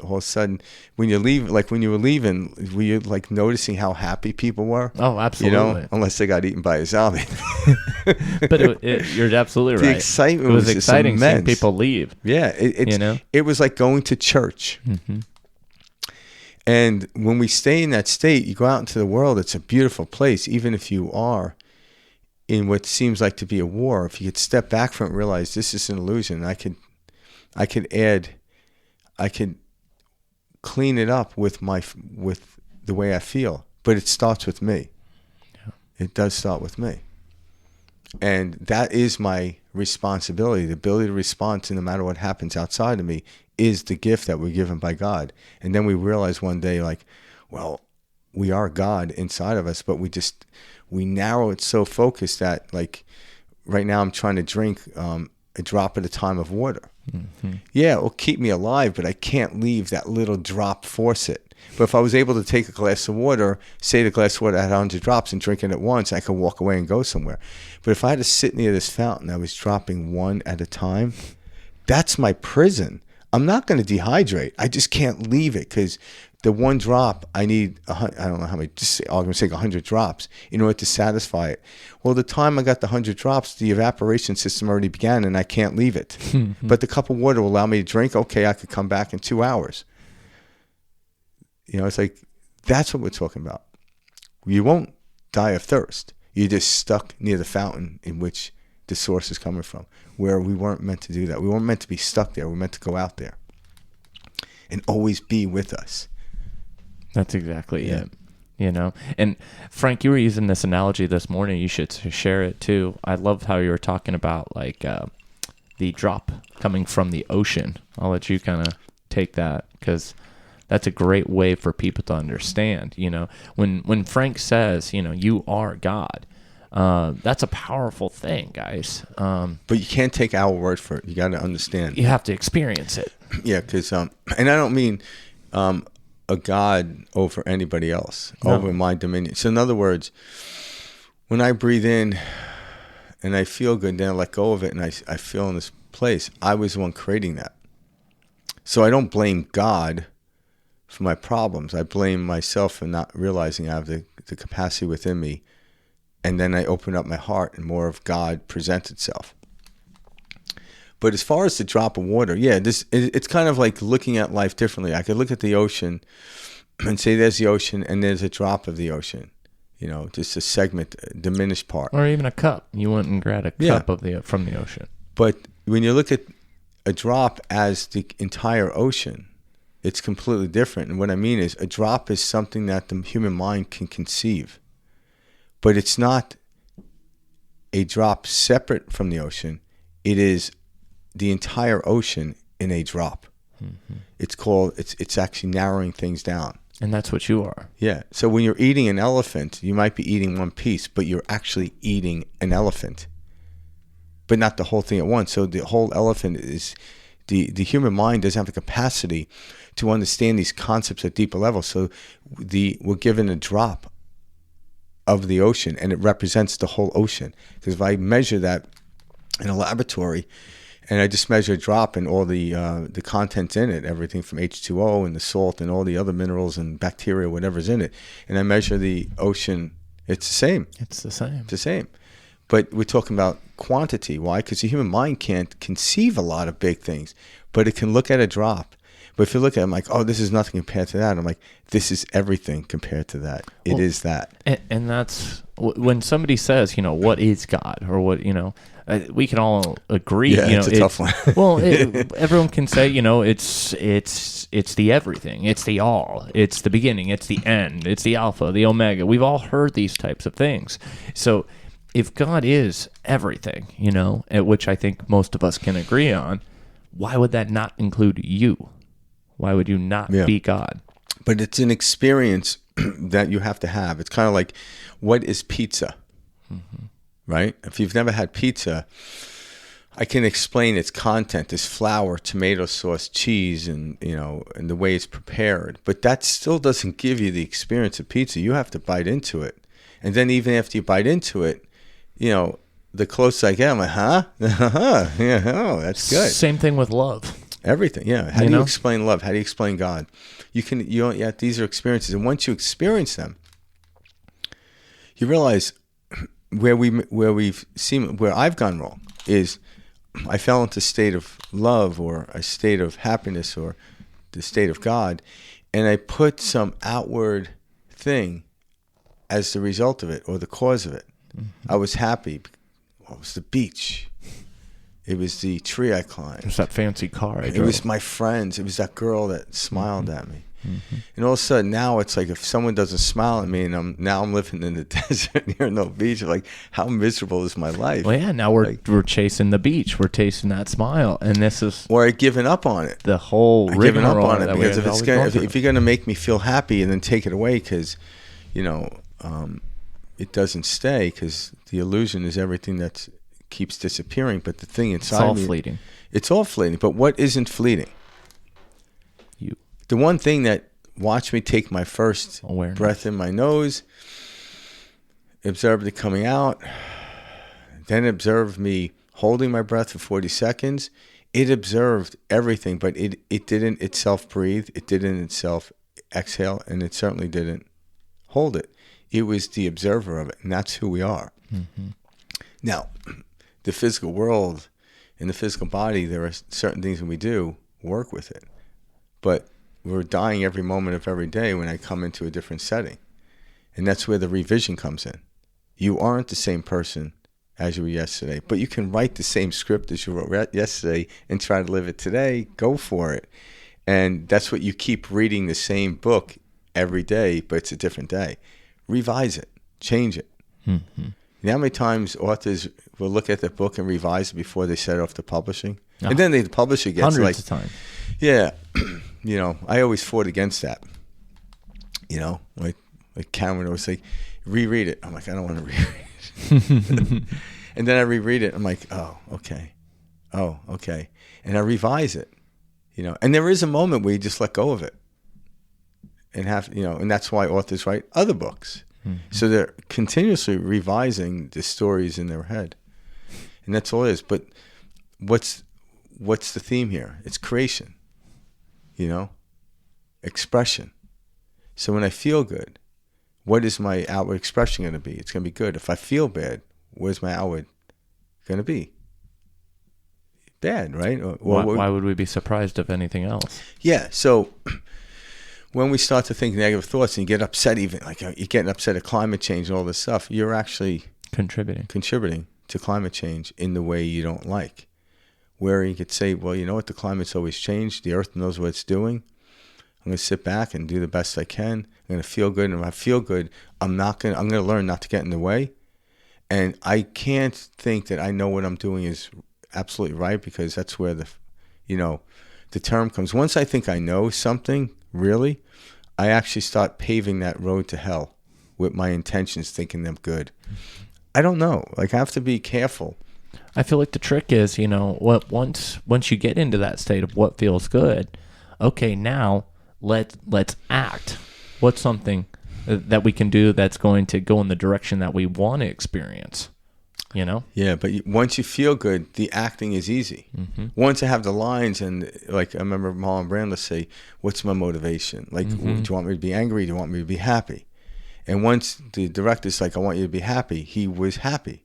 all of a sudden, when you leave, like when you were leaving, were you like noticing how happy people were? Oh, absolutely. Unless they got eaten by a zombie. But you're absolutely right. The excitement it was was just exciting seeing immense. people leave. Yeah, it was like going to church. And when we stay in that state, you go out into the world, it's a beautiful place, even if you are in what seems like to be a war. If you could step back from it and realize this is an illusion, I could clean it up with the way I feel. But it starts with me. Yeah. It does start with me. And that is my responsibility. The ability to respond to no matter what happens outside of me is the gift that we're given by God. And then we realize one day, like, well, we are God inside of us, but we narrow it so focused that, like, right now I'm trying to drink a drop at a time of water. Yeah, it will keep me alive, but I can't leave that little drop faucet. But if I was able to take a glass of water, say the glass of water had 100 drops and drink it at once, I could walk away and go somewhere. But if I had to sit near this fountain, I was dropping one at a time, that's my prison. I'm not going to dehydrate. I just can't leave it, because the one drop, I need, I don't know how many, I'm going to say 100 drops in order to satisfy it. Well, the time I got the 100 drops, the evaporation system already began and I can't leave it. But the cup of water will allow me to drink. Okay, I could come back in 2 hours. It's like, that's what we're talking about. You won't die of thirst. You're just stuck near the fountain in which the source is coming from, where we weren't meant to do that. We weren't meant to be stuck there. We're meant to go out there and always be with us. That's exactly it. And Frank, you were using this analogy this morning. You should share it too. I love how you were talking about like the drop coming from the ocean. I'll let you kind of take that, because that's a great way for people to understand. When Frank says, you are God, that's a powerful thing, guys. But you can't take our word for it. You got to understand. You have to experience it. Yeah, because and I don't mean a God over anybody else, over my dominion. So in other words, when I breathe in, and I feel good, then I let go of it, and I feel in this place. I was the one creating that. So I don't blame God for my problems. I blame myself for not realizing I have the capacity within me. And then I open up my heart and more of God presents itself. But as far as the drop of water, yeah, it's kind of like looking at life differently. I could look at the ocean and say there's the ocean and there's a drop of the ocean. You know, just a segment, a diminished part. Or even a cup. You went and grabbed a cup from the ocean. But when you look at a drop as the entire ocean, it's completely different. And what I mean is a drop is something that the human mind can conceive. But it's not a drop separate from the ocean. It is the entire ocean in a drop. Mm-hmm. It's actually narrowing things down. And that's what you are. Yeah. So when you're eating an elephant, you might be eating one piece, but you're actually eating an elephant, but not the whole thing at once. So the whole elephant is the human mind doesn't have the capacity to understand these concepts at deeper levels. So we're given a drop of the ocean, and it represents the whole ocean. Because if I measure that in a laboratory, and I just measure a drop and all the contents in it, everything from H2O and the salt and all the other minerals and bacteria, whatever's in it, and I measure the ocean, it's the same. It's the same. It's the same. But we're talking about quantity. Why? Because the human mind can't conceive a lot of big things, but it can look at a drop. But if you look at it, I'm like, oh, this is nothing compared to that. I'm like, this is everything compared to that. It is that. And that's when somebody says, what is God, or what, we can all agree. Yeah, it's a tough one. Well, everyone can say, it's the everything, it's the all, it's the beginning, it's the end, it's the alpha, the omega. We've all heard these types of things. So if God is everything, at which I think most of us can agree on, why would that not include you? Why would you not be God? But it's an experience that you have to have. It's kind of like, what is pizza? Mm-hmm. Right? If you've never had pizza, I can explain its content. There's flour, tomato sauce, cheese, and and the way it's prepared. But that still doesn't give you the experience of pizza. You have to bite into it. And then even after you bite into it, the closer I get, I'm like, huh? Yeah, oh, that's good. Same thing with love. Everything, yeah. How do you explain love? How do you explain God? These are experiences, and once you experience them, you realize where I've gone wrong is I fell into a state of love or a state of happiness or the state of God, and I put some outward thing as the result of it or the cause of it. Mm-hmm. I was happy. It was the beach. It was the tree I climbed. It was that fancy car I drove. It was my friends. It was that girl that smiled at me. Mm-hmm. And all of a sudden now it's like if someone doesn't smile at me and I'm living in the desert near no beach, like how miserable is my life? Well, yeah, now we're chasing the beach. We're chasing that smile. And this is... Or I've given up on it. The whole I've given up on it because if you're going to make me feel happy and then take it away because, it doesn't stay because the illusion is everything that keeps disappearing. But the thing inside me... It's all fleeting. It's all fleeting. But what isn't fleeting? You. The one thing that watched me take my first breath in my nose, observed it coming out, then observed me holding my breath for 40 seconds. It observed everything, but it didn't itself breathe. It didn't itself exhale, and it certainly didn't hold it. It was the observer of it, and that's who we are. Mm-hmm. Now, the physical world, in the physical body, there are certain things that we do work with it. But we're dying every moment of every day when I come into a different setting. And that's where the revision comes in. You aren't the same person as you were yesterday, but you can write the same script as you wrote yesterday and try to live it today. Go for it. And that's what you keep reading the same book every day, but it's a different day. Revise it. Change it. Mm-hmm. You know how many times authors will look at the book and revise it before they set it off to publishing? Oh. And then the publisher gets hundreds of times. Yeah. I always fought against that. Like Cameron always say, reread it. I'm like, I don't want to reread it. And then I reread it. I'm like, oh, okay. And I revise it, And there is a moment where you just let go of it. And that's why authors write other books. Mm-hmm. So they're continuously revising the stories in their head. and that's all it is. But what's the theme here? It's creation, expression. So when I feel good, what is my outward expression going to be? It's going to be good. If I feel bad, where's my outward going to be? Bad, right? Why would we be surprised of anything else? Yeah. So when we start to think negative thoughts and you get upset, even like you're getting upset at climate change and all this stuff, you're actually contributing to climate change in the way you don't like. Where you could say, well, you know what? The climate's always changed. The earth knows what it's doing. I'm going to sit back and do the best I can. I'm going to feel good. And if I feel good, I'm going to learn not to get in the way. And I can't think that I know what I'm doing is absolutely right, because that's where the term comes. Once I think I know something, really, I actually start paving that road to hell with my intentions, thinking them good. I don't know. Like, I have to be careful. I feel like the trick is, once you get into that state of what feels good, okay, now let's act. What's something that we can do that's going to go in the direction that we want to experience? Yeah, but once you feel good, the acting is easy. Mm-hmm. Once I have the lines, and like I remember Marlon Brando say, "What's my motivation? Like, do you want me to be angry? Do you want me to be happy?" And once the director's like, "I want you to be happy," he was happy.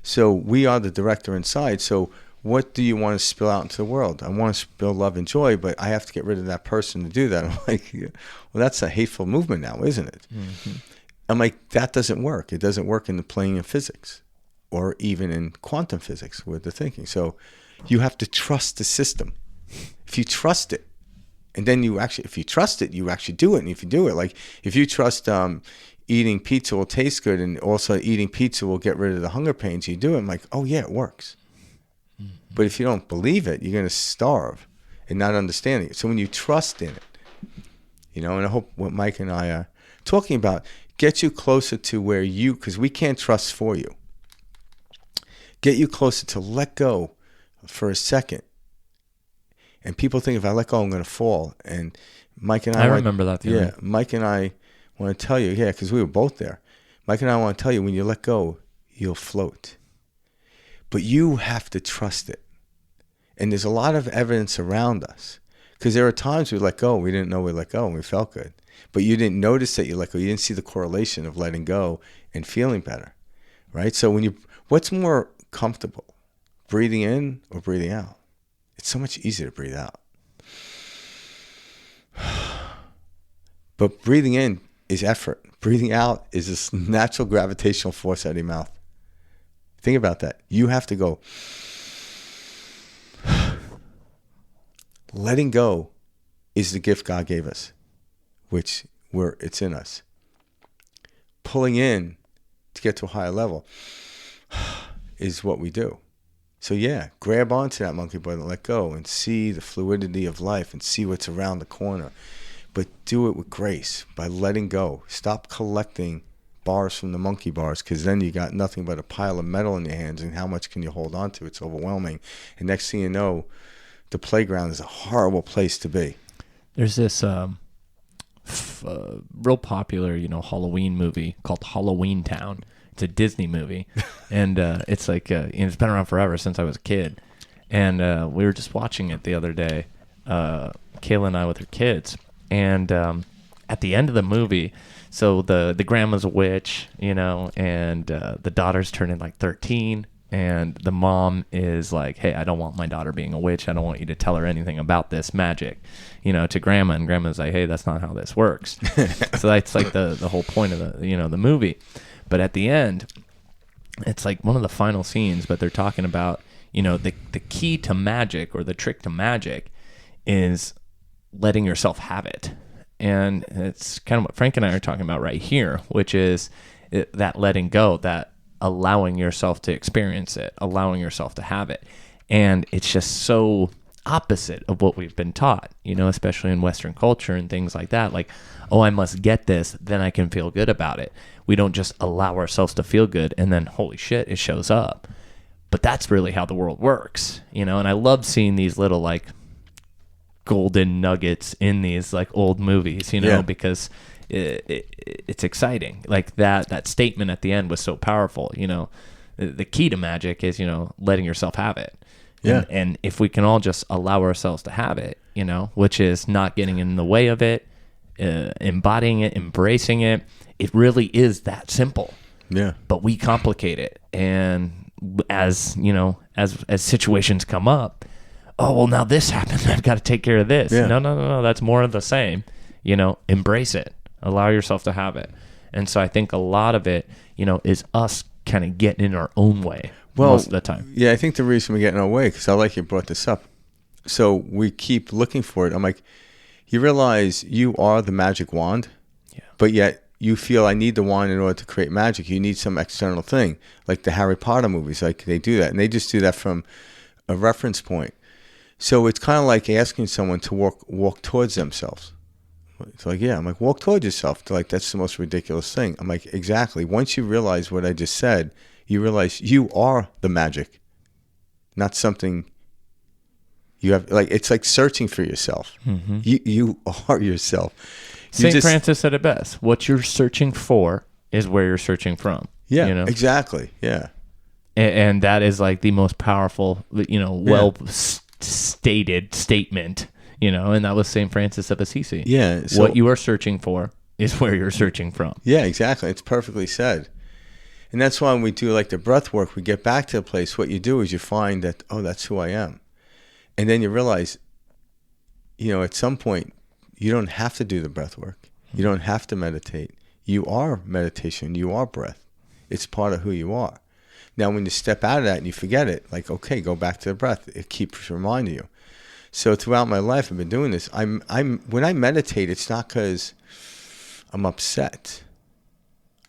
So we are the director inside. So what do you want to spill out into the world? I want to spill love and joy, but I have to get rid of that person to do that. I'm like, well, that's a hateful movement now, isn't it? Mm-hmm. I'm like, that doesn't work. It doesn't work in the plane of physics, or even in quantum physics with the thinking. So you have to trust the system. If you trust it, and then if you trust it, you actually do it. And if you do it, like if you trust eating pizza will taste good, and also eating pizza will get rid of the hunger pains, you do it. I'm like, oh yeah, it works. Mm-hmm. But if you don't believe it, you're going to starve and not understanding it. So when you trust in it, and I hope what Mike and I are talking about gets you closer to where because we can't trust for you. Get you closer to let go for a second. And people think if I let go, I'm going to fall. And Mike and I remember that theory. Yeah, Mike and I want to tell you, because we were both there. Mike and I want to tell you, when you let go, you'll float. But you have to trust it. And there's a lot of evidence around us. Because there are times we let go, we didn't know we let go, and we felt good. But you didn't notice that you let go. You didn't see the correlation of letting go and feeling better, right? So what's more comfortable, breathing in or breathing out? It's so much easier to breathe out. But breathing in is effort. Breathing out is this natural gravitational force out of your mouth. Think about that. You have to go. Letting go is the gift God gave us, it's in us. Pulling in to get to a higher level is what we do. So yeah, grab onto that monkey bar and let go, and see the fluidity of life and see what's around the corner. But do it with grace by letting go. Stop collecting bars from the monkey bars, because then you got nothing but a pile of metal in your hands, and how much can you hold on to? It's overwhelming. And next thing you know, the playground is a horrible place to be. There's this real popular, Halloween movie called Halloween Town. It's a Disney movie, and it's like it's been around forever, since I was a kid. And we were just watching it the other day, Kayla and I with her kids. And at the end of the movie, so the grandma's a witch, and the daughter's turning like 13. And the mom is like, hey, I don't want my daughter being a witch. I don't want you to tell her anything about this magic, to grandma. And grandma's like, hey, that's not how this works. So that's like the whole point of the movie. But at the end, it's like one of the final scenes, but they're talking about, the key to magic, or the trick to magic, is letting yourself have it. And it's kind of what Frank and I are talking about right here, which is that letting go, that allowing yourself to experience it, allowing yourself to have it. And it's just so opposite of what we've been taught, especially in Western culture and things like that. Like, oh, I must get this, then I can feel good about it. We don't just allow ourselves to feel good and then, holy shit, it shows up. But that's really how the world works, and I love seeing these little like golden nuggets in these like old movies, because it's exciting. Like that statement at the end was so powerful, the key to magic is, letting yourself have it. Yeah. And if we can all just allow ourselves to have it, which is not getting in the way of it, embodying it, embracing it, it really is that simple. Yeah. But we complicate it. And as situations come up, oh, well, now this happened. I've got to take care of this. Yeah. No. That's more of the same. Embrace it. Allow yourself to have it. And so I think a lot of it, is us kind of getting in our own way most of the time. Yeah, I think the reason we get in our way, because I like you brought this up. So we keep looking for it. I'm like, you realize you are the magic wand, but yet you feel I need the wand in order to create magic. You need some external thing, like the Harry Potter movies. Like they do that, and they just do that from a reference point. So it's kind of like asking someone to walk towards themselves. It's like, I'm like, walk towards yourself. They're like, that's the most ridiculous thing. I'm like, exactly. Once you realize what I just said, you realize you are the magic, not something you have. Like, it's like searching for yourself. Mm-hmm. You are yourself. St. Francis said it best. What you're searching for is where you're searching from. Yeah, exactly. Yeah. And that is like the most powerful, stated statement, and that was St. Francis of Assisi. Yeah. So what you are searching for is where you're searching from. Yeah, exactly. It's perfectly said. And that's why when we do like the breath work, we get back to the place. What you do is you find that, oh, that's who I am. And then you realize, at some point, you don't have to do the breath work. You don't have to meditate. You are meditation. You are breath. It's part of who you are. Now, when you step out of that and you forget it, like, okay, go back to the breath. It keeps reminding you. So throughout my life, I've been doing this. When I meditate, it's not because I'm upset.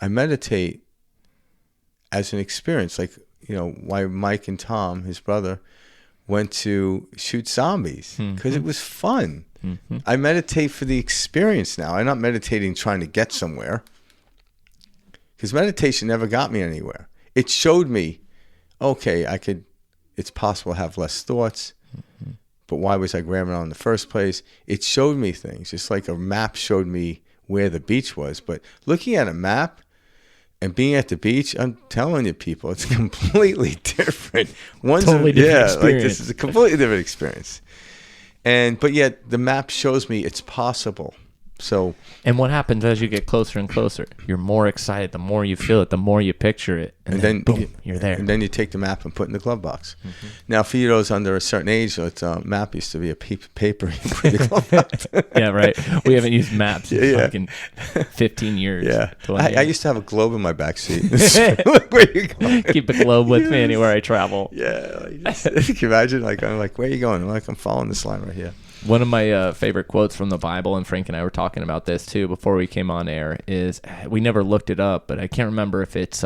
I meditate as an experience, like, why Mike and Tom, his brother, went to shoot zombies because it was fun. Mm-hmm. I meditate for the experience now. I'm not meditating trying to get somewhere, because meditation never got me anywhere. It showed me, okay, it's possible to have less thoughts, but why was I grabbing on in the first place? It showed me things, just like a map showed me where the beach was. But looking at a map and being at the beach, I'm telling you, people, it's completely different. Totally different experience. Like this is a completely different experience. But yet the map shows me it's possible. So, and what happens as you get closer and closer? You're more excited. The more you feel it, the more you picture it, and then boom, you're there. And then you take the map and put it in the glove box. Mm-hmm. Now, for you those under a certain age, map used to be a piece of paper you put in the glove box. Yeah, right. We haven't used maps in fucking 15 years. Yeah, I used to have a globe in my back seat. Where you going? Keep a globe with me anywhere I travel. Yeah, can you imagine? Like, I'm like, where are you going? I'm like, I'm following this line right here. One of my favorite quotes from the Bible, and Frank and I were talking about this too before we came on air, is, we never looked it up, but I can't remember if it's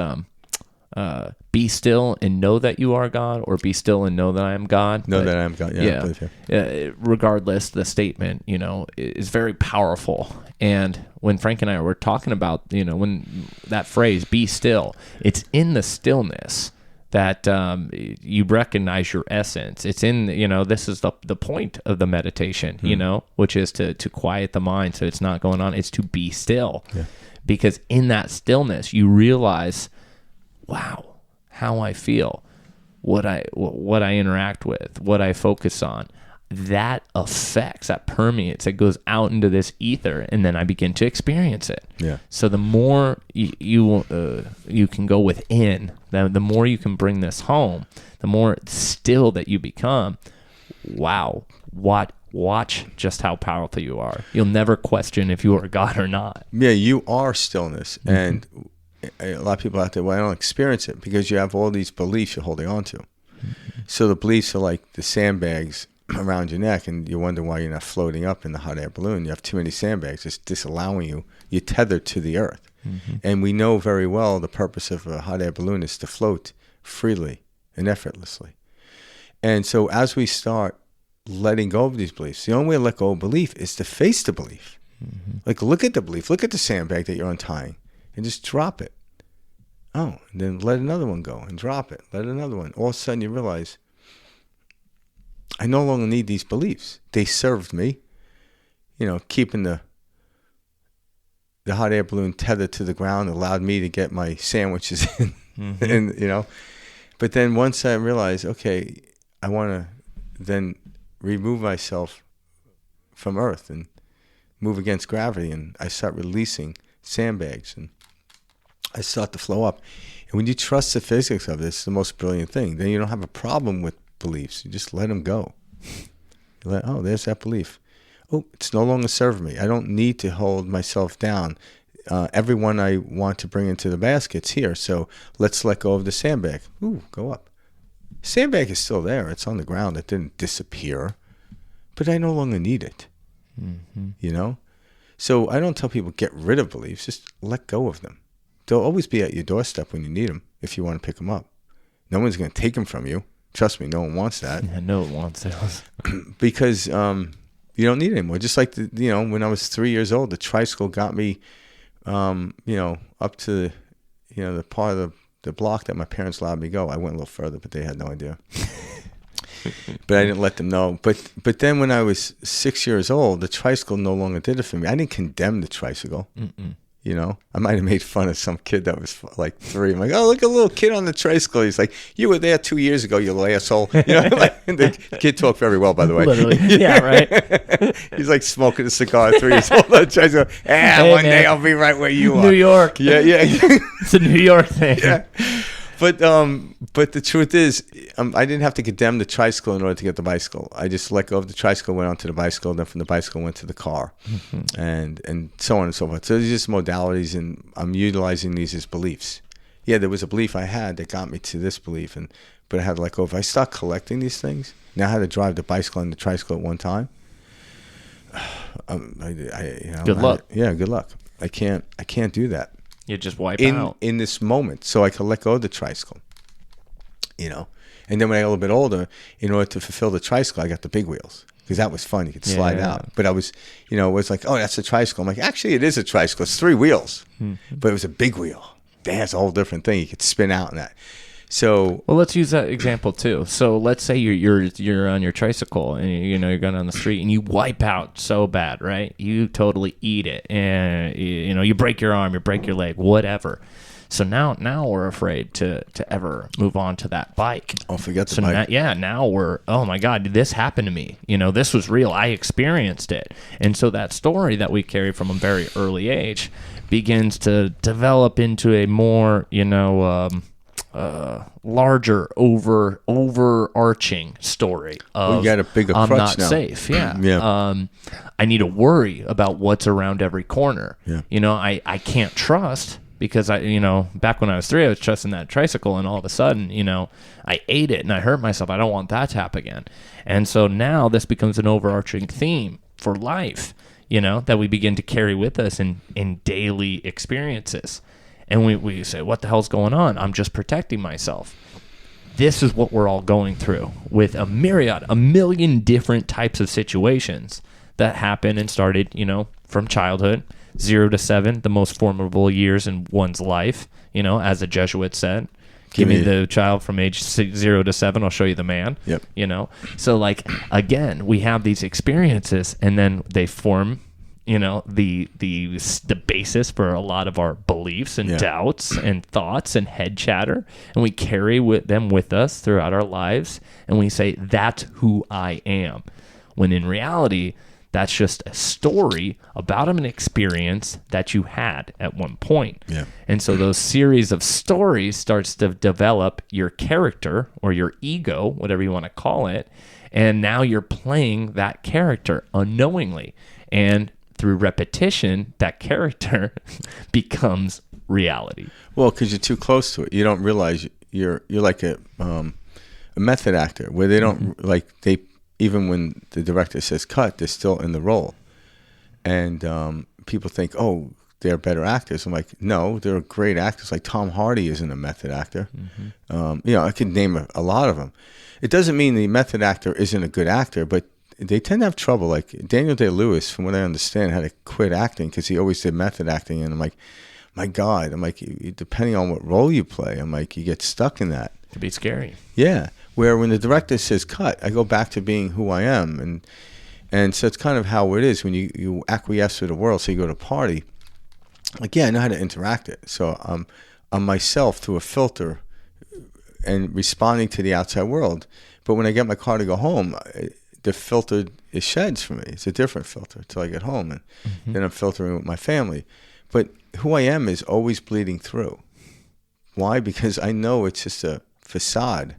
be still and know that you are God, or be still and know that I am God. Know that I am God. Yeah. Regardless, the statement, is very powerful. And when Frank and I were talking about, when that phrase, be still, it's in the stillness that you recognize your essence. It's in, this is the point of the meditation, which is to quiet the mind so it's not going on. It's to be still. Yeah. Because in that stillness, you realize, wow, how I feel, what I interact with, what I focus on. That affects, that permeates, it goes out into this ether, and then I begin to experience it. Yeah. So the more you can go within, the more you can bring this home, the more still that you become. Wow, watch just how powerful you are. You'll never question if you are God or not. Yeah, you are stillness, and a lot of people out there, well, I don't experience it because you have all these beliefs you're holding on to. So the beliefs are like the sandbags around your neck, and you wonder why you're not floating up in the hot air balloon. You have too many sandbags. It's disallowing you. You're tethered to the earth. Mm-hmm. And we know very well the purpose of a hot air balloon is to float freely and effortlessly. And so as we start letting go of these beliefs, the only way to let go of belief is to face the belief. Mm-hmm. Like, look at the belief. Look at the sandbag that you're untying and just drop it. Oh, and then let another one go and drop it. Let another one. All of a sudden you realize, I no longer need these beliefs. They served me, keeping the hot air balloon tethered to the ground allowed me to get my sandwiches in, mm-hmm. and But then once I realized, okay, I want to then remove myself from Earth and move against gravity, and I start releasing sandbags, and I start to flow up. And when you trust the physics of this, it's the most brilliant thing. Then you don't have a problem with beliefs. You just let them go. Oh, there's that belief. Oh, it's no longer serving me. I don't need to hold myself down. Everyone I want to bring into the basket's here, so let's let go of the sandbag. Ooh, go up. Sandbag is still there. It's on the ground. It didn't disappear, but I no longer need it. You know? So I don't tell people get rid of beliefs. Just let go of them. They'll always be at your doorstep when you need them if you want to pick them up. No one's going to take them from you. Trust me, no one wants that. Yeah, no one wants those. Because you don't need it anymore. Just like, when I was 3 years old, the tricycle got me, up to, the part of the block that my parents allowed me to go. I went a little further, but they had no idea. But I didn't let them know. But then when I was 6 years old, the tricycle no longer did it for me. I didn't condemn the tricycle. I might have made fun of some kid that was like 3. I'm like, oh, look, a little kid on the tricycle. He's like, you were there 2 years ago, you little asshole. The kid talked very well, by the way. Literally. Yeah, right. He's like smoking a cigar at 3 years old on the tricycle. One day I'll be right where you are. New York. Yeah. It's a New York thing. Yeah. But the truth is, I didn't have to condemn the tricycle in order to get the bicycle. I just let go of the tricycle, went onto the bicycle, then from the bicycle went to the car, and so on and so forth. So these are just modalities, and I'm utilizing these as beliefs. Yeah, there was a belief I had that got me to this belief, but I had to let go. If I start collecting these things, now I had to drive the bicycle and the tricycle at one time. Good luck. Good luck. I can't do that. You just wipe out. In this moment, so I could let go of the tricycle, And then when I got a little bit older, in order to fulfill the tricycle, I got the big wheels because that was fun. You could slide out. But I was, it was like, oh, that's a tricycle. I'm like, actually, it is a tricycle. It's 3 wheels, but it was a big wheel. That's a whole different thing. You could spin out in that. So, well, let's use that example too. So let's say you're on your tricycle and you're going down the street and you wipe out so bad, right? You totally eat it, and you break your arm, you break your leg, whatever. So now we're afraid to ever move on to that bike. Oh, forget the bike. Now we're, oh my God, this happened to me. This was real. I experienced it. And so that story that we carry from a very early age begins to develop into a more, larger overarching story of you got a bigger I'm crutch not now. safe. Yeah. Yeah. I need to worry about what's around every corner. Yeah. I can't trust because back when I was 3, I was trusting that tricycle, and all of a sudden, I ate it and I hurt myself. I don't want that to happen again. And so now this becomes an overarching theme for life, that we begin to carry with us in daily experiences. And we say, what the hell's going on? I'm just protecting myself. This is what we're all going through with a million different types of situations that happen and started, from childhood, 0 to 7, the most formidable years in one's life, as the Jesuit said. Give me the child from age 0 to 7, I'll show you the man. Yep. So again, we have these experiences, and then they form the basis for a lot of our beliefs and doubts and thoughts and head chatter, and we carry them with us throughout our lives, and we say, that's who I am, when in reality, that's just a story about an experience that you had at one point. Yeah. And so those series of stories starts to develop your character or your ego, whatever you want to call it, and now you're playing that character unknowingly, and through repetition, that character becomes reality. Well, because you're too close to it, you don't realize you're like a method actor where they don't even when the director says cut, they're still in the role, and people think, oh, they're better actors. I'm like, no, they're great actors. Like Tom Hardy isn't a method actor. I could name a lot of them. It doesn't mean the method actor isn't a good actor, but they tend to have trouble. Like Daniel Day-Lewis, from what I understand, had to quit acting because he always did method acting. And I'm like, my God, depending on what role you play, you get stuck in that. It'd be scary. Yeah. Where when the director says cut, I go back to being who I am. And so it's kind of how it is when you acquiesce to the world. So you go to a party. I know how to interact it. So I'm myself through a filter, and responding to the outside world. But when I get my car to go home, the filter it sheds for me. It's a different filter till I get home, and then I'm filtering with my family. But who I am is always bleeding through. Why? Because I know it's just a facade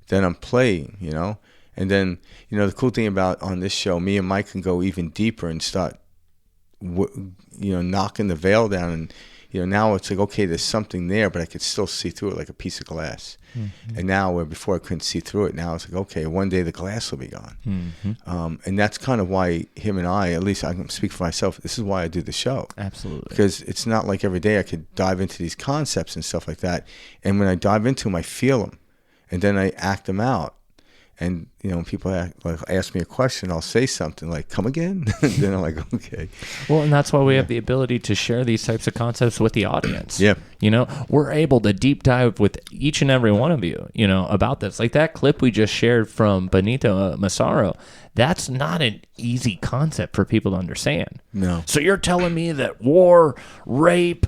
that I'm playing, you know? And then, you know, the cool thing about on this show, me and Mike can go even deeper and start, knocking the veil down. And, you know, now it's like, okay, there's something there, but I could still see through it like a piece of glass. And now, where before I couldn't see through it, now it's like, okay, one day the glass will be gone. And that's kind of why him and I, at least I can speak for myself, this is why I do the show. Absolutely. Because it's not like every day I could dive into these concepts and stuff like that. And when I dive into them, I feel them. And then I act them out. And, you know, when people ask me a question, I'll say something like, come again? Then I'm like, okay. Well, and that's why we have the ability to share these types of concepts with the audience. Yeah. You know, we're able to deep dive with each and every one of you, you know, about this. Like that clip we just shared from Benito Massaro, that's not an easy concept for people to understand. No. So you're telling me that war, rape,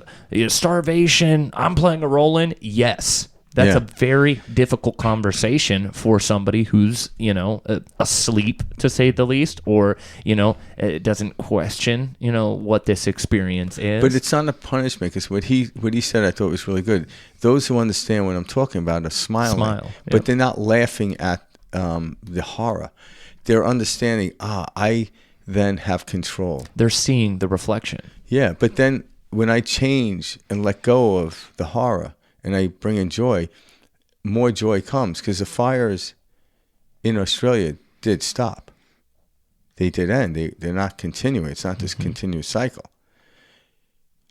starvation, I'm playing a role in? Yes. That's a very difficult conversation for somebody who's, you know, asleep, to say the least, or, you know, doesn't question, you know, what this experience is. But it's not a punishment, because what he said I thought was really good. Those who understand what I'm talking about are smiling. But they're not laughing at the horror. They're understanding, I then have control. They're seeing the reflection. Yeah, but then when I change and let go of the horror, and I bring in joy, more joy comes, because the fires in Australia did stop. They did end. They're not continuing. It's not this continuous cycle.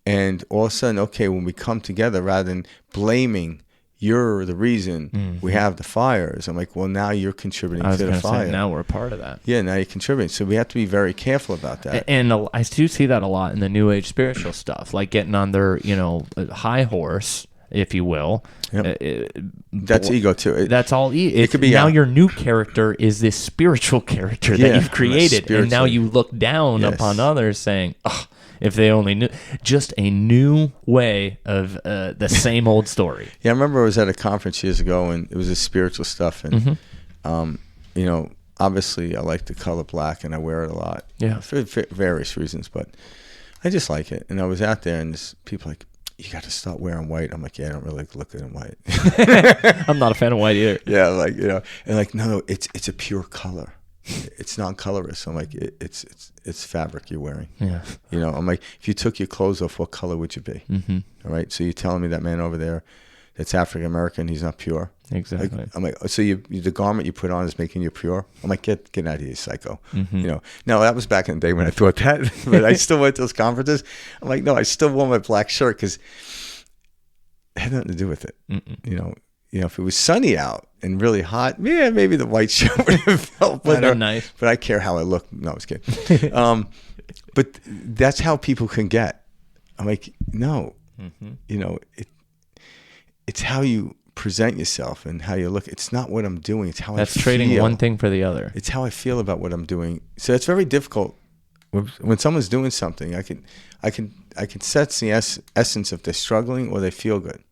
And all of a sudden, okay, when we come together, rather than blaming, you're the reason we have the fires, I'm like, well, now you're contributing to the fire. Say, now we're a part of that. Yeah, now you're contributing. So we have to be very careful about that. And I do see that a lot in the New Age spiritual stuff, like getting on their, you know, high horse, if you will. Yep. That's ego too. That's all. It could be now your new character is this spiritual character that you've created, and now you look down upon others, saying, "Oh, if they only knew." Just a new way of the same old story. Yeah, I remember I was at a conference years ago, and it was this spiritual stuff, and you know, obviously I like the color black, and I wear it a lot. Yeah, for various reasons, but I just like it. And I was out there, and this people like, you got to start wearing white. I'm like, yeah, I don't really look good in white. I'm not a fan of white either. Yeah, like, you know, and like, no, it's a pure color. It's non-colorist. I'm like, it's fabric you're wearing. Yeah. You know, I'm like, if you took your clothes off, what color would you be? All right. So you're telling me that man over there that's African American, he's not pure? Exactly. Like, I'm like, so the garment you put on is making you pure? I'm like, get out of here, psycho. You know, no, that was back in the day when I thought that, but I still went to those conferences. I'm like, no, I still wore my black shirt because it had nothing to do with it. You know, if it was sunny out and really hot, yeah, maybe the white shirt would have felt better. Nice. But I care how I look. No, I was kidding. But that's how people can get. I'm like, no, you know, it's how you present yourself and how you look. It's not what I'm doing. It's how That's I feel. trading one thing for the other. It's how I feel about what I'm doing. So it's very difficult when someone's doing something. I can sense the essence if they're struggling or they feel good.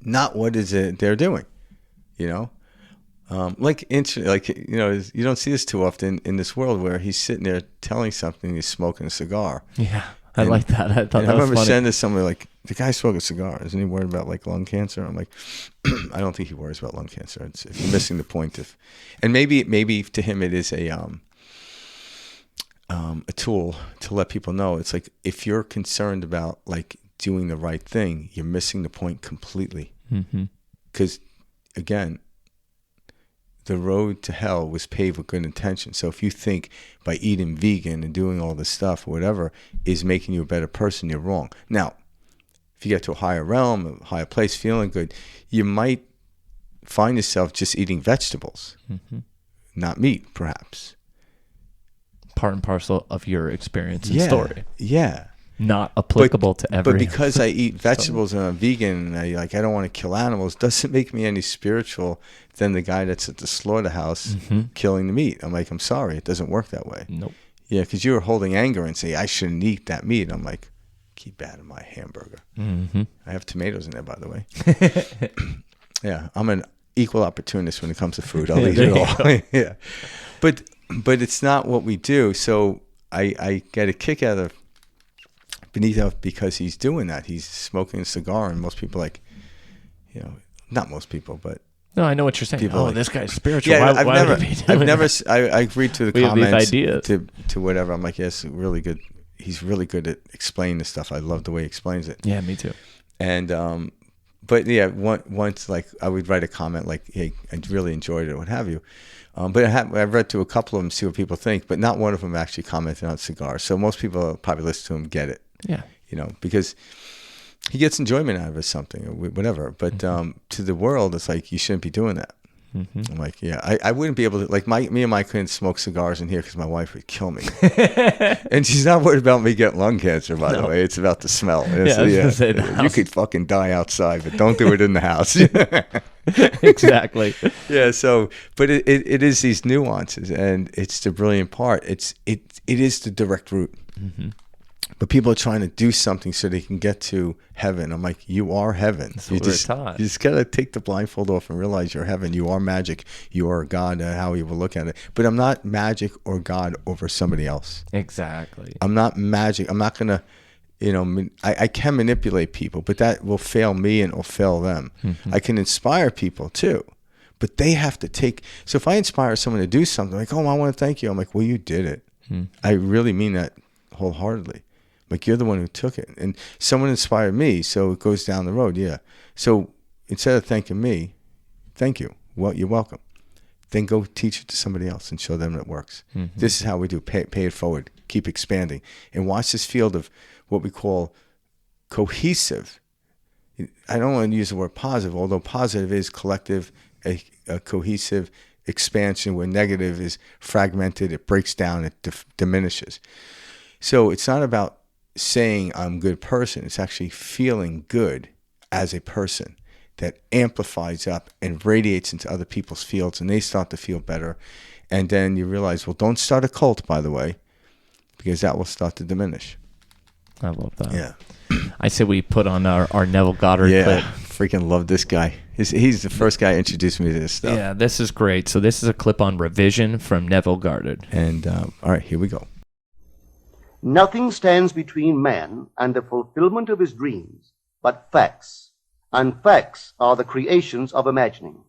Not what is it they're doing. You know, like you know, you don't see this too often in this world where he's sitting there telling something. He's smoking a cigar. Yeah. I like that. I thought that was funny. I remember saying to somebody, like, the guy smoking a cigar. Isn't he worried about, like, lung cancer? I'm like, I don't think he worries about lung cancer. It's if you're missing the point. And maybe to him it is a tool to let people know. It's like, if you're concerned about, like, doing the right thing, you're missing the point completely. Because, again, the road to hell was paved with good intention. So if you think by eating vegan and doing all this stuff or whatever is making you a better person, you're wrong. Now, if you get to a higher realm, a higher place, feeling good, you might find yourself just eating vegetables, not meat, perhaps. Part and parcel of your experience and story. Yeah. Not applicable to every. But because I eat vegetables and I'm vegan and I don't want to kill animals, doesn't make me any spiritual than the guy that's at the slaughterhouse killing the meat. I'm like, I'm sorry, it doesn't work that way. Nope. Yeah, because you were holding anger and say, I shouldn't eat that meat. I'm like, keep that in my hamburger. I have tomatoes in there, by the way. Yeah, I'm an equal opportunist when it comes to food. I'll eat it all. Yeah, but it's not what we do. So I get a kick out of Benito because he's doing that. He's smoking a cigar, and most people not most people, but No, I know what you're saying. people like, this guy's spiritual. yeah. Why would he be doing that? I agreed to the We have these comments ideas. to whatever. I'm like, yes, really good. He's really good at explaining this stuff. I love the way he explains it. Yeah, me too. And but yeah, once like I would write a comment like, "Hey, I really enjoyed it," or what have you. But I've read to a couple of them, see what people think, but not one of them actually commented on cigars. So most people probably listen to him get it. Yeah. Because he gets enjoyment out of it, something or whatever. But to the world, it's like you shouldn't be doing that. Mm-hmm. I'm like, yeah, I wouldn't be able to. Like me and Mike couldn't smoke cigars in here because my wife would kill me. And she's not worried about me getting lung cancer, by the way. It's about the smell. You could fucking die outside, but don't do it in the house. Exactly. Yeah. So, but it is these nuances, and it's the brilliant part. It is the direct route. Mm-hmm. But people are trying to do something so they can get to heaven. I'm like, you are heaven. You just got to take the blindfold off and realize you're heaven. You are magic. You are God, how you will look at it. But I'm not magic or God over somebody else. Exactly. I'm not magic. I'm not going to, I can manipulate people, but that will fail me and it will fail them. Mm-hmm. I can inspire people too, but they have to take. So if I inspire someone to do something, like, oh, I want to thank you. I'm like, well, you did it. I really mean that wholeheartedly. Like, you're the one who took it. And someone inspired me, so it goes down the road, yeah. So instead of thanking me, thank you. Well, you're welcome. Then go teach it to somebody else and show them that it works. Mm-hmm. This is how we do. Pay it forward. Keep expanding. And watch this field of what we call cohesive. I don't want to use the word positive, although positive is collective, a cohesive expansion, where negative is fragmented, it breaks down, it diminishes. So it's not about saying I'm a good person. It's actually feeling good as a person that amplifies up and radiates into other people's fields, and they start to feel better. And then you realize, well, don't start a cult, by the way, because that will start to diminish. I love that. Yeah. I say we put on our Neville Goddard clip. Freaking love this guy. He's the first guy introduced me to this stuff. Yeah, this is great. So this is a clip on revision from Neville Goddard. And all right, here we go. Nothing stands between man and the fulfillment of his dreams but facts, and facts are the creations of imagining.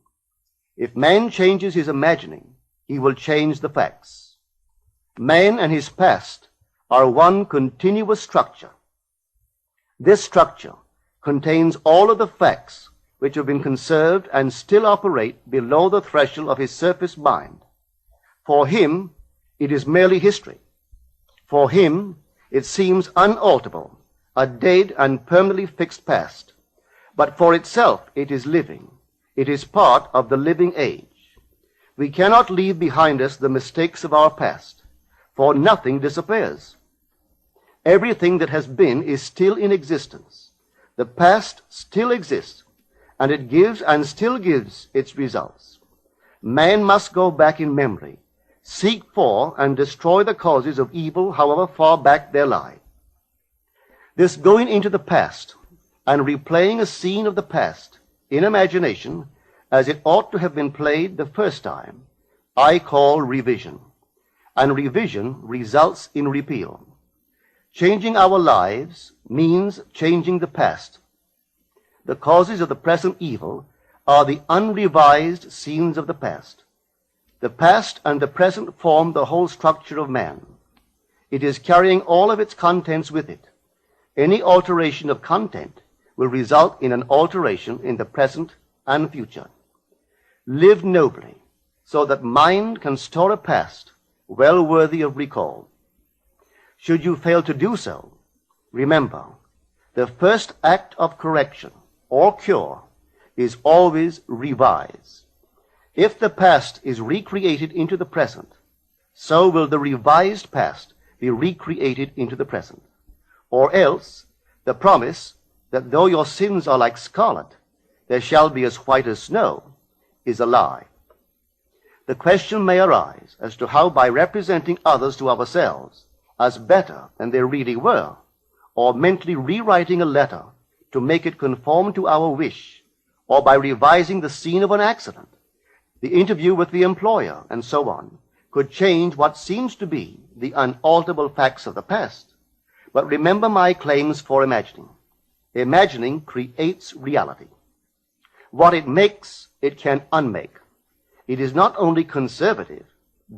If man changes his imagining, he will change the facts. Man and his past are one continuous structure. This structure contains all of the facts which have been conserved and still operate below the threshold of his surface mind. For him, it is merely history. For him, it seems unalterable, a dead and permanently fixed past. But for itself, it is living. It is part of the living age. We cannot leave behind us the mistakes of our past, for nothing disappears. Everything that has been is still in existence. The past still exists, and it gives and still gives its results. Man must go back in memory, seek for and destroy the causes of evil, however far back they lie. This going into the past and replaying a scene of the past in imagination as it ought to have been played the first time, I call revision. And revision results in repeal. Changing our lives means changing the past. The causes of the present evil are the unrevised scenes of the past. The past and the present form the whole structure of man. It is carrying all of its contents with it. Any alteration of content will result in an alteration in the present and future. Live nobly, so that mind can store a past well worthy of recall. Should you fail to do so, remember, the first act of correction or cure is always revise. If the past is recreated into the present, so will the revised past be recreated into the present. Or else, the promise that though your sins are like scarlet, they shall be as white as snow, is a lie. The question may arise as to how, by representing others to ourselves as better than they really were, or mentally rewriting a letter to make it conform to our wish, or by revising the scene of an accident, the interview with the employer, and so on, could change what seems to be the unalterable facts of the past. But remember my claims for imagining. Imagining creates reality. What it makes, it can unmake. It is not only conservative,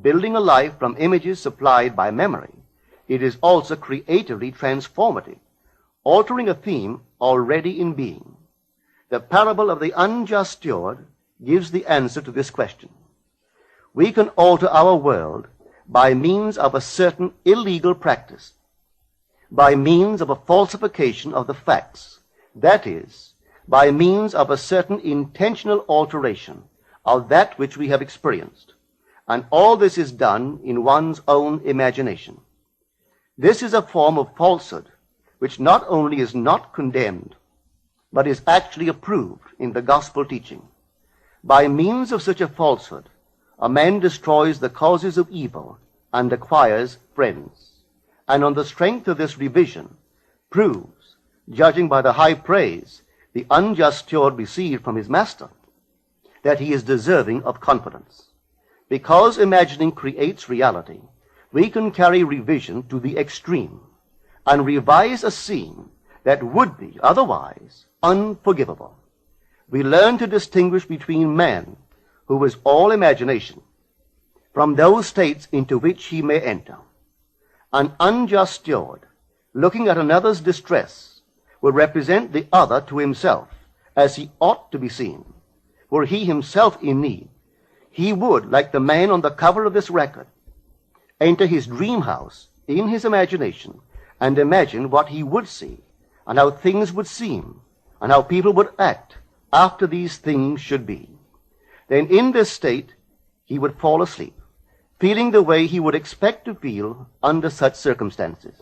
building a life from images supplied by memory, it is also creatively transformative, altering a theme already in being. The parable of the unjust steward gives the answer to this question. We can alter our world by means of a certain illegal practice, by means of a falsification of the facts, that is, by means of a certain intentional alteration of that which we have experienced. And all this is done in one's own imagination. This is a form of falsehood which not only is not condemned, but is actually approved in the gospel teaching. By means of such a falsehood, a man destroys the causes of evil and acquires friends, and on the strength of this revision proves, judging by the high praise the unjust steward received from his master, that he is deserving of confidence. Because imagining creates reality, we can carry revision to the extreme and revise a scene that would be otherwise unforgivable. We learn to distinguish between man, who is all imagination, from those states into which he may enter. An unjust steward, looking at another's distress, will represent the other to himself as he ought to be seen. Were he himself in need, he would, like the man on the cover of this record, enter his dream house in his imagination and imagine what he would see and how things would seem and how people would act after these things should be. Then in this state he would fall asleep, feeling the way he would expect to feel under such circumstances.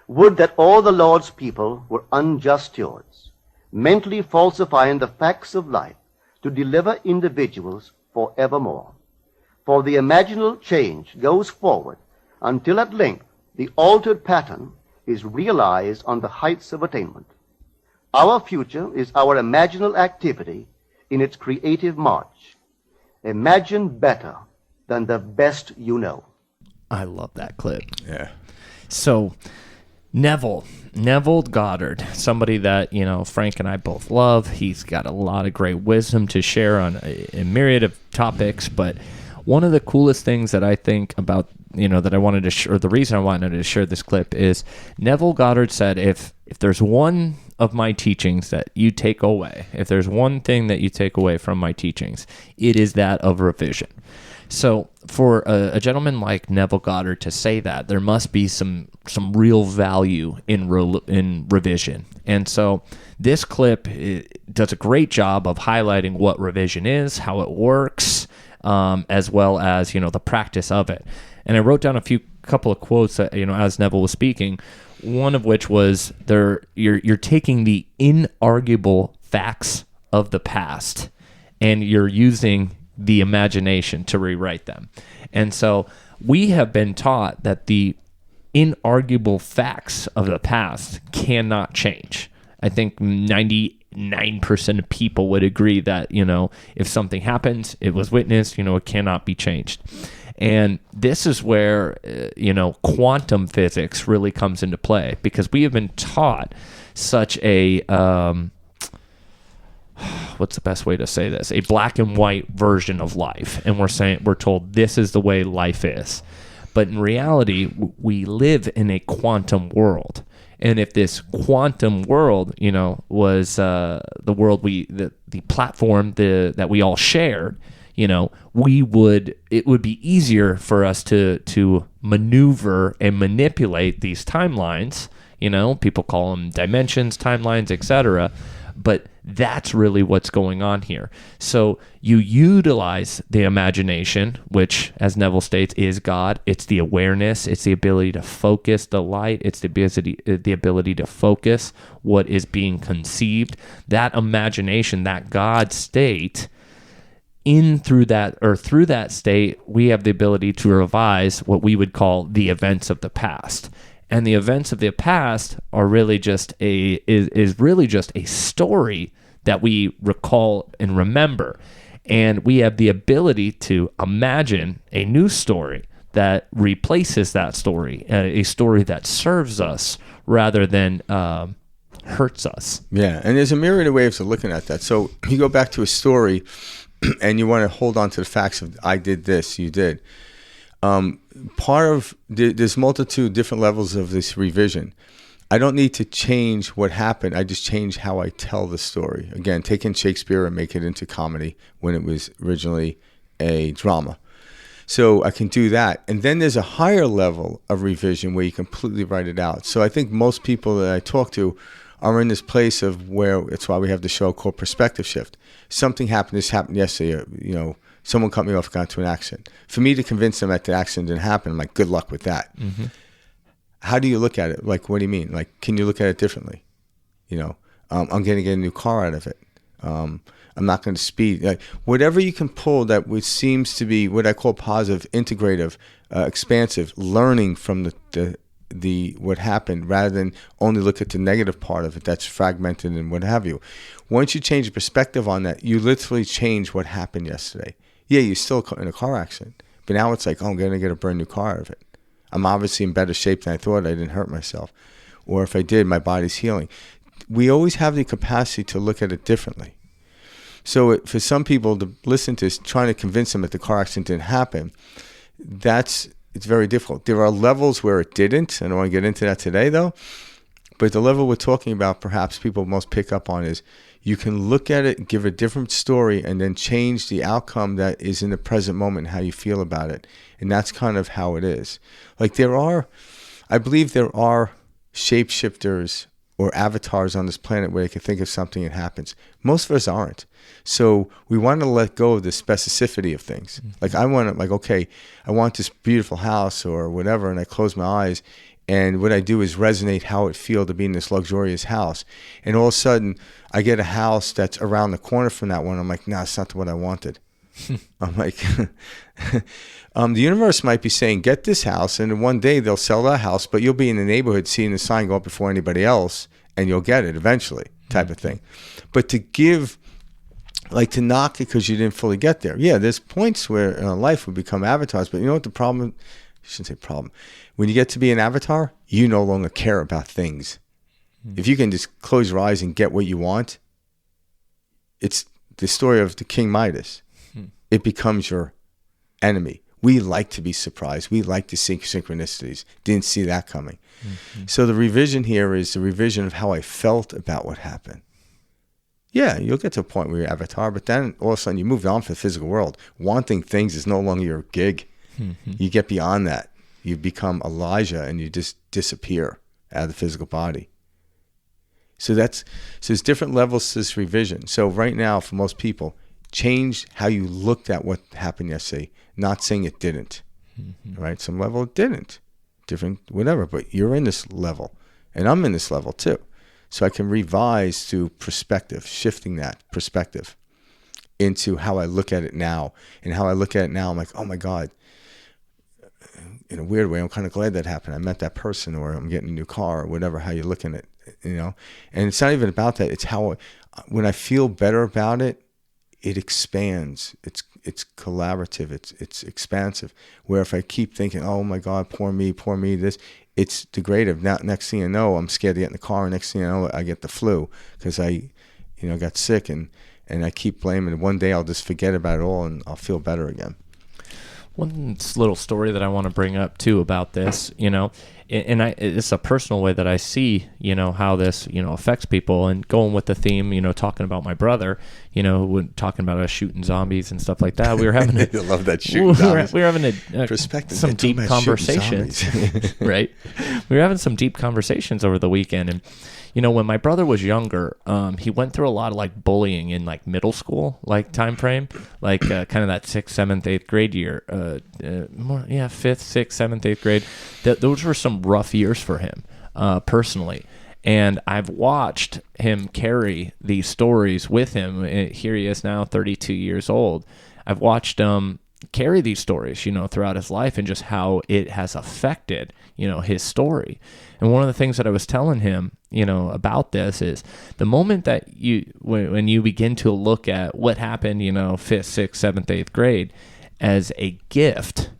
Would that all the Lord's people were unjust stewards, mentally falsifying the facts of life to deliver individuals forevermore. For the imaginal change goes forward until at length the altered pattern is realized on the heights of attainment. Our future is our imaginal activity in its creative march. Imagine better than the best you know. I love that clip. Yeah. So Neville Goddard, somebody that, Frank and I both love. He's got a lot of great wisdom to share on a myriad of topics, but one of the coolest things that I think about, that I wanted to share, or the reason I wanted to share this clip is Neville Goddard said, if there's one of my teachings that you take away, if there's one thing that you take away from my teachings, it is that of revision. So for a gentleman like Neville Goddard to say that, there must be some real value in revision. And so this clip does a great job of highlighting what revision is, how it works, as well as, the practice of it. And I wrote down a couple of quotes that, as Neville was speaking, one of which was you're taking the inarguable facts of the past and you're using the imagination to rewrite them. And so we have been taught that the inarguable facts of the past cannot change. I think 99% of people would agree that, if something happens, it was witnessed, it cannot be changed. And this is where, quantum physics really comes into play, because we have been taught such a, what's the best way to say this? A black and white version of life. And we're told this is the way life is. But in reality, we live in a quantum world. And if this quantum world, was the world the platform that we all shared, it would be easier for us to maneuver and manipulate these timelines. People call them dimensions, timelines, etc. But that's really what's going on here. So you utilize the imagination, which, as Neville states, is God. It's the awareness. It's the ability to focus the light. It's the ability to focus what is being conceived. That imagination, that God state, through that state, we have the ability to revise what we would call the events of the past. And the events of the past are really just a story that we recall and remember. And we have the ability to imagine a new story that replaces that story, a story that serves us rather than hurts us. Yeah, and there's a myriad of ways of looking at that. So you go back to a story and you want to hold on to the facts of, I did this, you did. There's multitude different levels of this revision. I don't need to change what happened. I just change how I tell the story. Again, taking Shakespeare and make it into comedy when it was originally a drama. So I can do that. And then there's a higher level of revision where you completely write it out. So I think most people that I talk to are in this place of where, it's why we have the show called Perspective Shift. Something happened, this happened yesterday, someone cut me off, got into an accident. For me to convince them that the accident didn't happen, I'm like, good luck with that. Mm-hmm. How do you look at it? Like, what do you mean? Like, can you look at it differently? I'm going to get a new car out of it. I'm not going to speed. Like, whatever you can pull that which seems to be what I call positive, integrative, expansive, learning from the what happened rather than only look at the negative part of it that's fragmented and what have you. Once you change the perspective on that, you literally change what happened yesterday. Yeah, you're still in a car accident, but now it's like, oh, I'm going to get a brand new car out of it. I'm obviously in better shape than I thought. I didn't hurt myself. Or if I did, my body's healing. We always have the capacity to look at it differently. So for some people to listen to this, trying to convince them that the car accident didn't happen, it's very difficult. There are levels where it didn't. I don't want to get into that today, though. But the level we're talking about, perhaps people most pick up on, is you can look at it, give a different story, and then change the outcome that is in the present moment and how you feel about it. And that's kind of how it is. Like I believe there are shapeshifters or avatars on this planet where they can think of something and it happens. Most of us aren't. So we want to let go of the specificity of things. Mm-hmm. I want this beautiful house or whatever, and I close my eyes, and what I do is resonate how it feels to be in this luxurious house. And all of a sudden, I get a house that's around the corner from that one. I'm like, nah, it's not what I wanted. I'm like, the universe might be saying, get this house, and then one day they'll sell that house, but you'll be in the neighborhood seeing the sign go up before anybody else, and you'll get it eventually, type of thing. But to knock it because you didn't fully get there. Yeah, there's points where life would become avatars, but you know what the problem, I shouldn't say problem. When you get to be an avatar, you no longer care about things. If you can just close your eyes and get what you want, it's the story of the King Midas. It becomes your enemy. We like to be surprised. We like to see synchronicities. Didn't see that coming. Mm-hmm. So the revision here is the revision of how I felt about what happened. Yeah, you'll get to a point where you're avatar, but then all of a sudden you move on from the physical world. Wanting things is no longer your gig. Mm-hmm. You get beyond that. You become Elijah and you just disappear out of the physical body. So there's different levels to this revision. So right now, for most people, change how you looked at what happened yesterday, not saying it didn't. Mm-hmm. Right? Some level it didn't. Different, whatever, but you're in this level. And I'm in this level too. So I can revise to perspective, shifting that perspective into how I look at it now. And how I look at it now, I'm like, oh my God, in a weird way, I'm kind of glad that happened. I met that person, or I'm getting a new car, or whatever, how you're looking at it, And it's not even about that. It's how, when I feel better about it, it expands. It's collaborative. It's expansive. Where if I keep thinking, oh my God, poor me, this, it's degradative. Now, next thing you know, I'm scared to get in the car. And next thing you know, I get the flu because I got sick, and I keep blaming. One day I'll just forget about it all and I'll feel better again. One little story that I want to bring up too about this, and it's a personal way that I see, how this, affects people, and going with the theme, talking about my brother, when talking about us shooting zombies and stuff like that. We were having I love that shooting zombies. We were having some deep conversations, right? We were having some deep conversations over the weekend, and when my brother was younger, he went through a lot of like bullying in like middle school, like time frame, like kind of that 6th, 7th, 8th grade year, 5th, 6th, 7th, 8th grade. Those were some rough years for him, personally. And I've watched him carry these stories with him. Here he is now, 32 years old. I've watched him carry these stories, throughout his life, and just how it has affected, his story. And one of the things that I was telling him, about this is the moment that when you begin to look at what happened, 5th, 6th, 7th, 8th grade as a gift,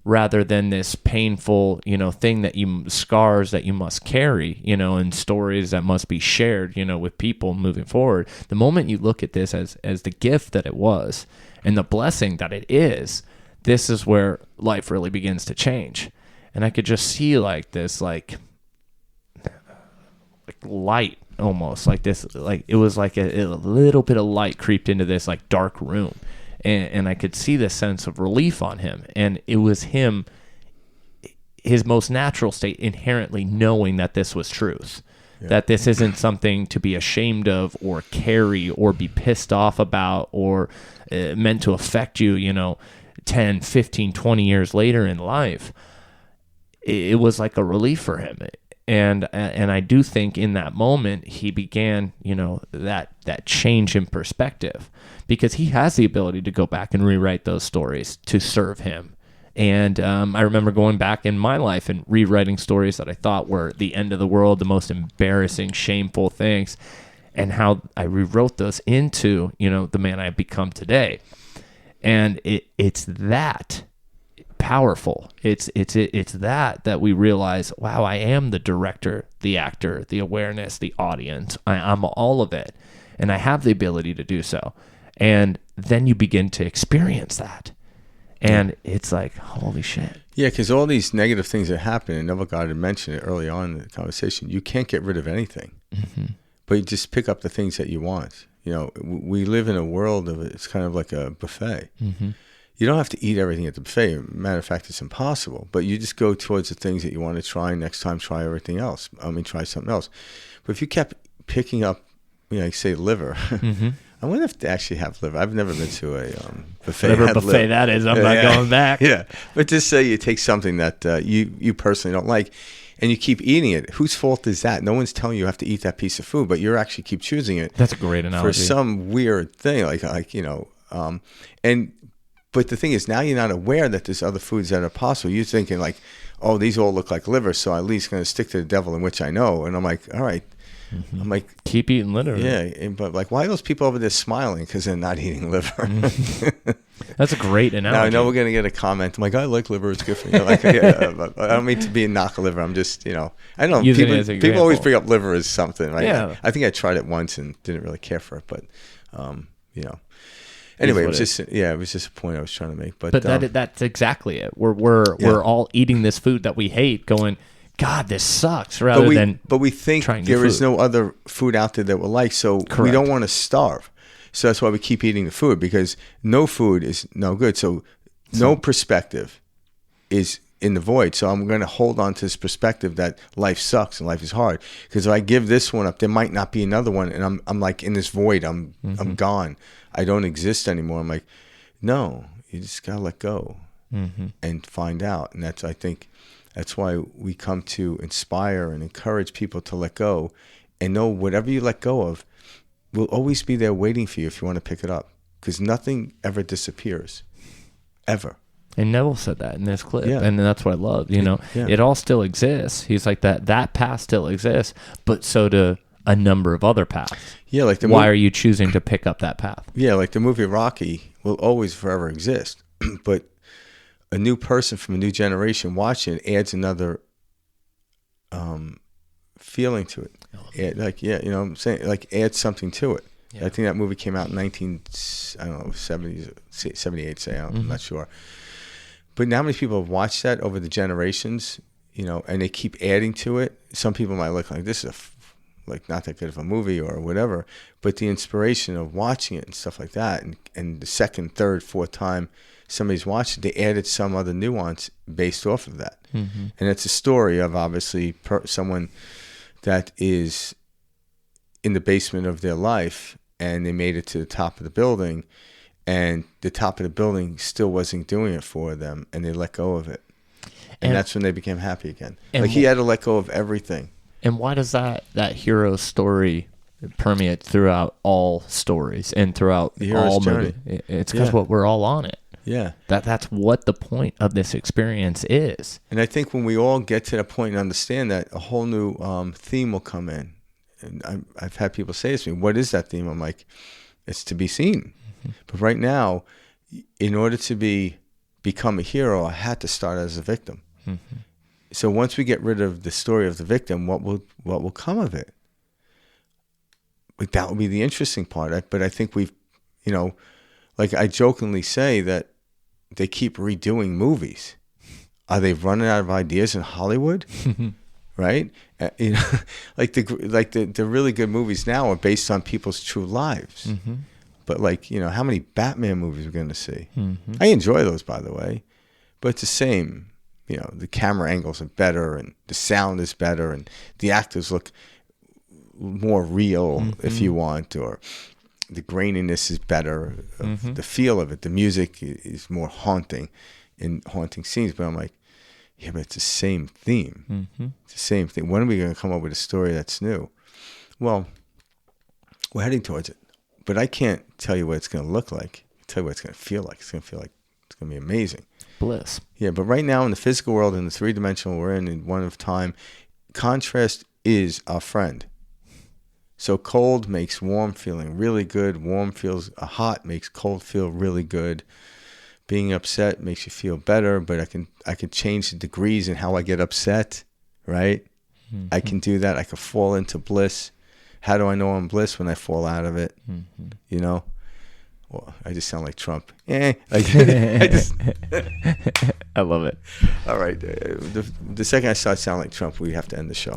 rather than this painful, thing scars that you must carry, and stories that must be shared, with people moving forward. The moment you look at this as the gift that it was and the blessing that it is, this is where life really begins to change. And I could just see this, light almost, it was like a little bit of light creeped into this dark room. And I could see this sense of relief on him. And it was him, his most natural state, inherently knowing that this was truth. Yeah. That this isn't something to be ashamed of or carry or be pissed off about or meant to affect you, 10, 15, 20 years later in life. It was like a relief for him. And I do think in that moment he began, that change in perspective, because he has the ability to go back and rewrite those stories to serve him. And I remember going back in my life and rewriting stories that I thought were the end of the world, the most embarrassing, shameful things, and how I rewrote those into, the man I've become today. And it's that powerful. It's that we realize, wow, I am the director, the actor, the awareness, the audience. I'm all of it, and I have the ability to do so. And then you begin to experience that, and it's like, holy shit. Yeah, because all these negative things that happen, and Neville Goddard mentioned it early on in the conversation, you can't get rid of anything, but you just pick up the things that you want. We live in a world of, it's kind of like a buffet. You don't have to eat everything at the buffet. Matter of fact, it's impossible. But you just go towards the things that you want to try. Next time, try everything else. Try something else. But if you kept picking up, say liver. I wonder if they actually have liver. I've never been to a buffet. Whatever buffet liver. That is, I'm not going back. Yeah, but just say you take something that you personally don't like, and you keep eating it. Whose fault is that? No one's telling you have to eat that piece of food, but you actually keep choosing it. That's a great analogy. For some weird thing, But the thing is, now you're not aware that there's other foods that are possible. You're thinking oh, these all look like liver, so I'm at least going to stick to the devil in which I know. And I'm like, all right. I'm like, keep eating liver. Yeah, but why are those people over there smiling? Because they're not eating liver. That's a great analogy. Now I know we're going to get a comment. I'm like, I like liver. It's good for you. I don't mean to be a knock of liver. I'm just, I don't know. People always bring up liver as something, right? Yeah. I think I tried it once and didn't really care for it, but, Anyway, it was just a point I was trying to make. But that's exactly it. We're all eating this food that we hate, going, God, this sucks. But we think there is no other food out there that we like, so we don't want to starve. So that's why we keep eating the food, because no food is no good. So no perspective is in the void. So I'm going to hold on to this perspective that life sucks and life is hard. Because if I give this one up, there might not be another one, and I'm like in this void. I'm gone. I don't exist anymore. I'm like, no, you just gotta let go and find out. And I think that's why we come to inspire and encourage people to let go, and know whatever you let go of will always be there waiting for you if you want to pick it up. Because nothing ever disappears, ever. And Neville said that in this clip, and that's what I love. It all still exists. He's like that path still exists, but so do a number of other paths. Yeah, like why are you choosing to pick up that path? Yeah, like the movie Rocky will always forever exist, but a new person from a new generation watching it adds another feeling to it. What I'm saying, adds something to it. Yeah. I think that movie came out in 78, say, I'm not sure. But now many people have watched that over the generations, and they keep adding to it. Some people might look like this is not that good of a movie or whatever, but the inspiration of watching it and stuff like that, and the second, third, fourth time somebody's watched it, they added some other nuance based off of that. And it's a story of obviously someone that is in the basement of their life, and they made it to the top of the building, and the top of the building still wasn't doing it for them, and they let go of it. And that's when they became happy again. He had to let go of everything. And why does that hero story permeate throughout all stories and throughout all movies? It's because we're all on it. Yeah. That's what the point of this experience is. And I think when we all get to that point and understand that, a whole new theme will come in. And I've had people say this to me, what is that theme? I'm like, it's to be seen. But right now, in order to become a hero, I had to start as a victim. So once we get rid of the story of the victim, what will come of it? Like, that will be the interesting part. But I think we've, like I jokingly say that they keep redoing movies. Are they running out of ideas in Hollywood? Right? Like the really good movies now are based on people's true lives. But how many Batman movies we're going to see? I enjoy those, by the way, but it's the same. The camera angles are better, and the sound is better, and the actors look more real, if you want, or the graininess is better. The feel of it, the music is more haunting in haunting scenes. But I'm like, yeah, but it's the same theme. It's the same thing. When are we going to come up with a story that's new? Well, we're heading towards it. But I can't tell you what it's going to look like. I'll tell you what it's going to feel like. It's going to feel like it's going to be amazing. Bliss. Yeah, but right now in the physical world, in the three-dimensional we're in one of time, contrast is our friend. So cold makes warm feeling really good. Warm feels hot, makes cold feel really good. Being upset makes you feel better, but I can change the degrees in how I get upset, right? I can do that. I can fall into bliss. How do I know I'm bliss? When I fall out of it, Well, I just sound like Trump. I love it. All right. The second I start sounding like Trump, we have to end the show.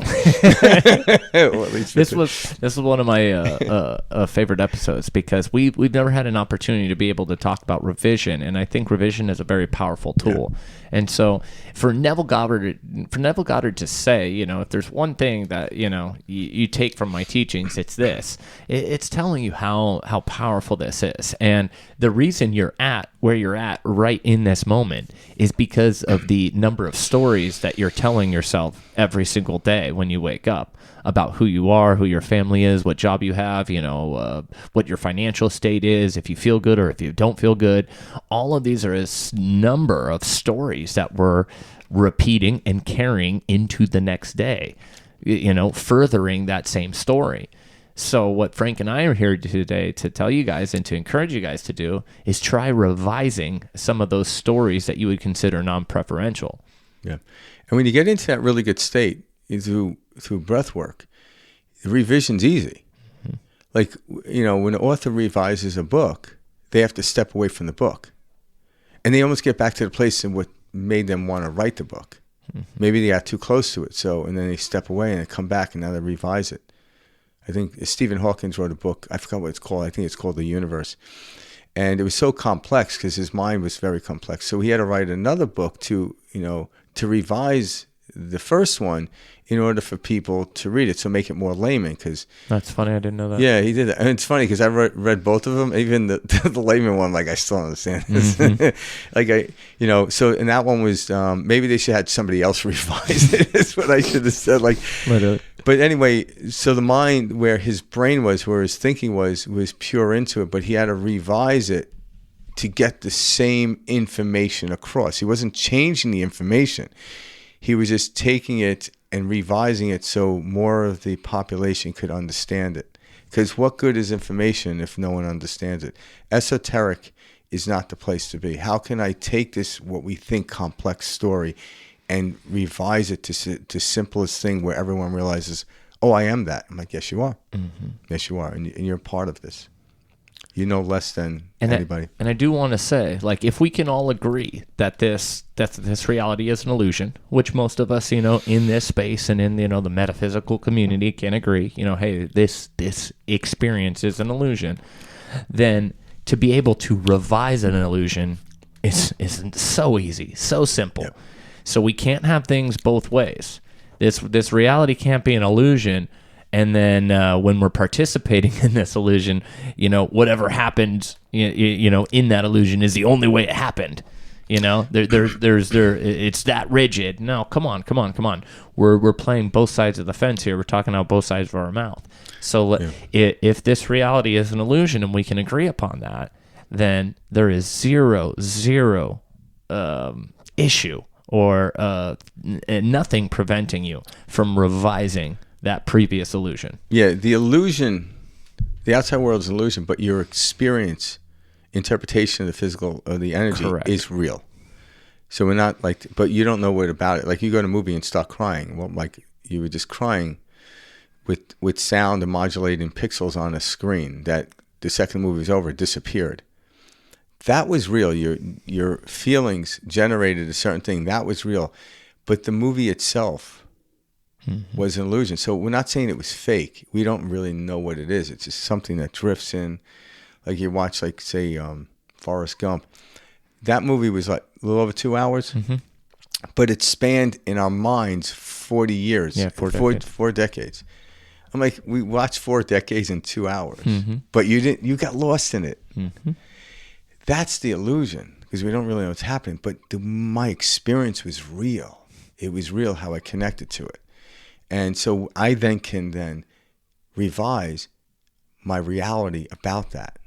Well, at least this was one of my favorite episodes, because we've never had an opportunity to be able to talk about revision, and I think revision is a very powerful tool. Yeah. And so for Neville Goddard to say, if there's one thing that you take from my teachings, it's this. It's telling you how powerful this is, and the reason you're at where you're at right in this moment is because of the number of stories that you're telling yourself every single day when you wake up about who you are, who your family is, what job you have, what your financial state is, if you feel good or if you don't feel good. All of these are a number of stories that we're repeating and carrying into the next day, furthering that same story. So what Frank and I are here today to tell you guys and to encourage you guys to do is try revising some of those stories that you would consider non-preferential. Yeah. And when you get into that really good state through breath work, the revision's easy. Like, when an author revises a book, they have to step away from the book. And they almost get back to the place in what made them want to write the book. Maybe they got too close to it. And then they step away and they come back and now they revise it. I think Stephen Hawking wrote a book. I forgot what it's called. I think it's called The Universe. And it was so complex because his mind was very complex. So he had to write another book to revise the first one in order for people to read it, so make it more layman. Cause, that's funny. I didn't know that. Yeah, he did that. And it's funny because I read both of them. Even the layman one, I still don't understand this. So, and that one was, maybe they should have had somebody else revise it. That's what I should have said. Literally. But anyway, so the mind where his brain was, where his thinking was pure into it, but he had to revise it to get the same information across. He wasn't changing the information. He was just taking it and revising it so more of the population could understand it. Because what good is information if no one understands it? Esoteric is not the place to be. How can I take this, what we think, complex story and revise it to simplest thing where everyone realizes, oh, I am that. I'm like, yes, you are. Yes, you are. And you're part of this. You know less than anybody. And I do want to say, if we can all agree that this reality is an illusion, which most of us, in this space and in, the metaphysical community can agree, hey, this experience is an illusion, then to be able to revise an illusion is so easy, so simple. Yep. So we can't have things both ways. This reality can't be an illusion, and then when we're participating in this illusion, whatever happened, in that illusion is the only way it happened. It's that rigid. No, come on. We're playing both sides of the fence here. We're talking out both sides of our mouth. So if this reality is an illusion and we can agree upon that, then there is zero issue or nothing preventing you from revising that previous illusion. Yeah, the illusion, the outside world is an illusion, but your experience, interpretation of the physical, of the energy is real. So we're not like, but you don't know what about it. Like you go to a movie and start crying. Well, like you were just crying with sound and modulating pixels on a screen that the second movie was over, disappeared. That was real. Your feelings generated a certain thing. That was real. But the movie itself was an illusion. So we're not saying it was fake. We don't really know what it is. It's just something that drifts in. Like you watch, like, say, Forrest Gump. That movie was like a little over 2 hours, but it spanned in our minds 40 years. Yeah, 4 decades. I'm like, we watched 4 decades in 2 hours, but you got lost in it. That's the illusion, because we don't really know what's happening. But my experience was real. It was real how I connected to it. And so I then can revise my reality about that.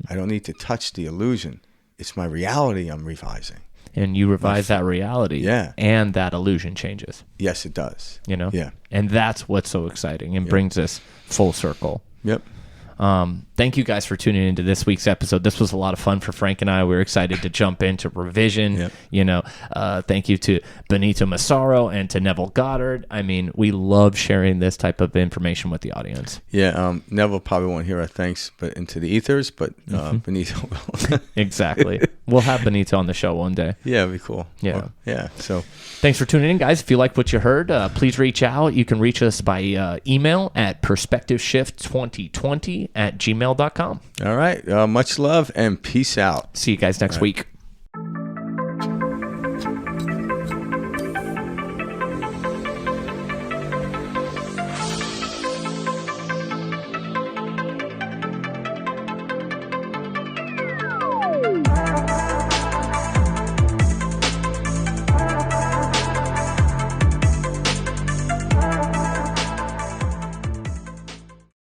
I don't need to touch the illusion. It's my reality I'm revising. And you revise that reality. Yeah. And that illusion changes. Yes, it does. You know? Yeah. And that's what's so exciting and brings us full circle. Yep. Thank you guys for tuning into this week's episode. This was a lot of fun for Frank and I. We were excited to jump into revision. Yep. You know, thank you to Benito Massaro and to Neville Goddard. I mean, we love sharing this type of information with the audience. Yeah. Neville probably won't hear our thanks, but into the ethers, but Benito will. Exactly. We'll have Benito on the show one day. Yeah, it'd be cool. Yeah. Well, yeah. So thanks for tuning in, guys. If you like what you heard, please reach out. You can reach us by email at perspectiveshift2020@gmail.com. all right. Much love and peace out. See you guys next week.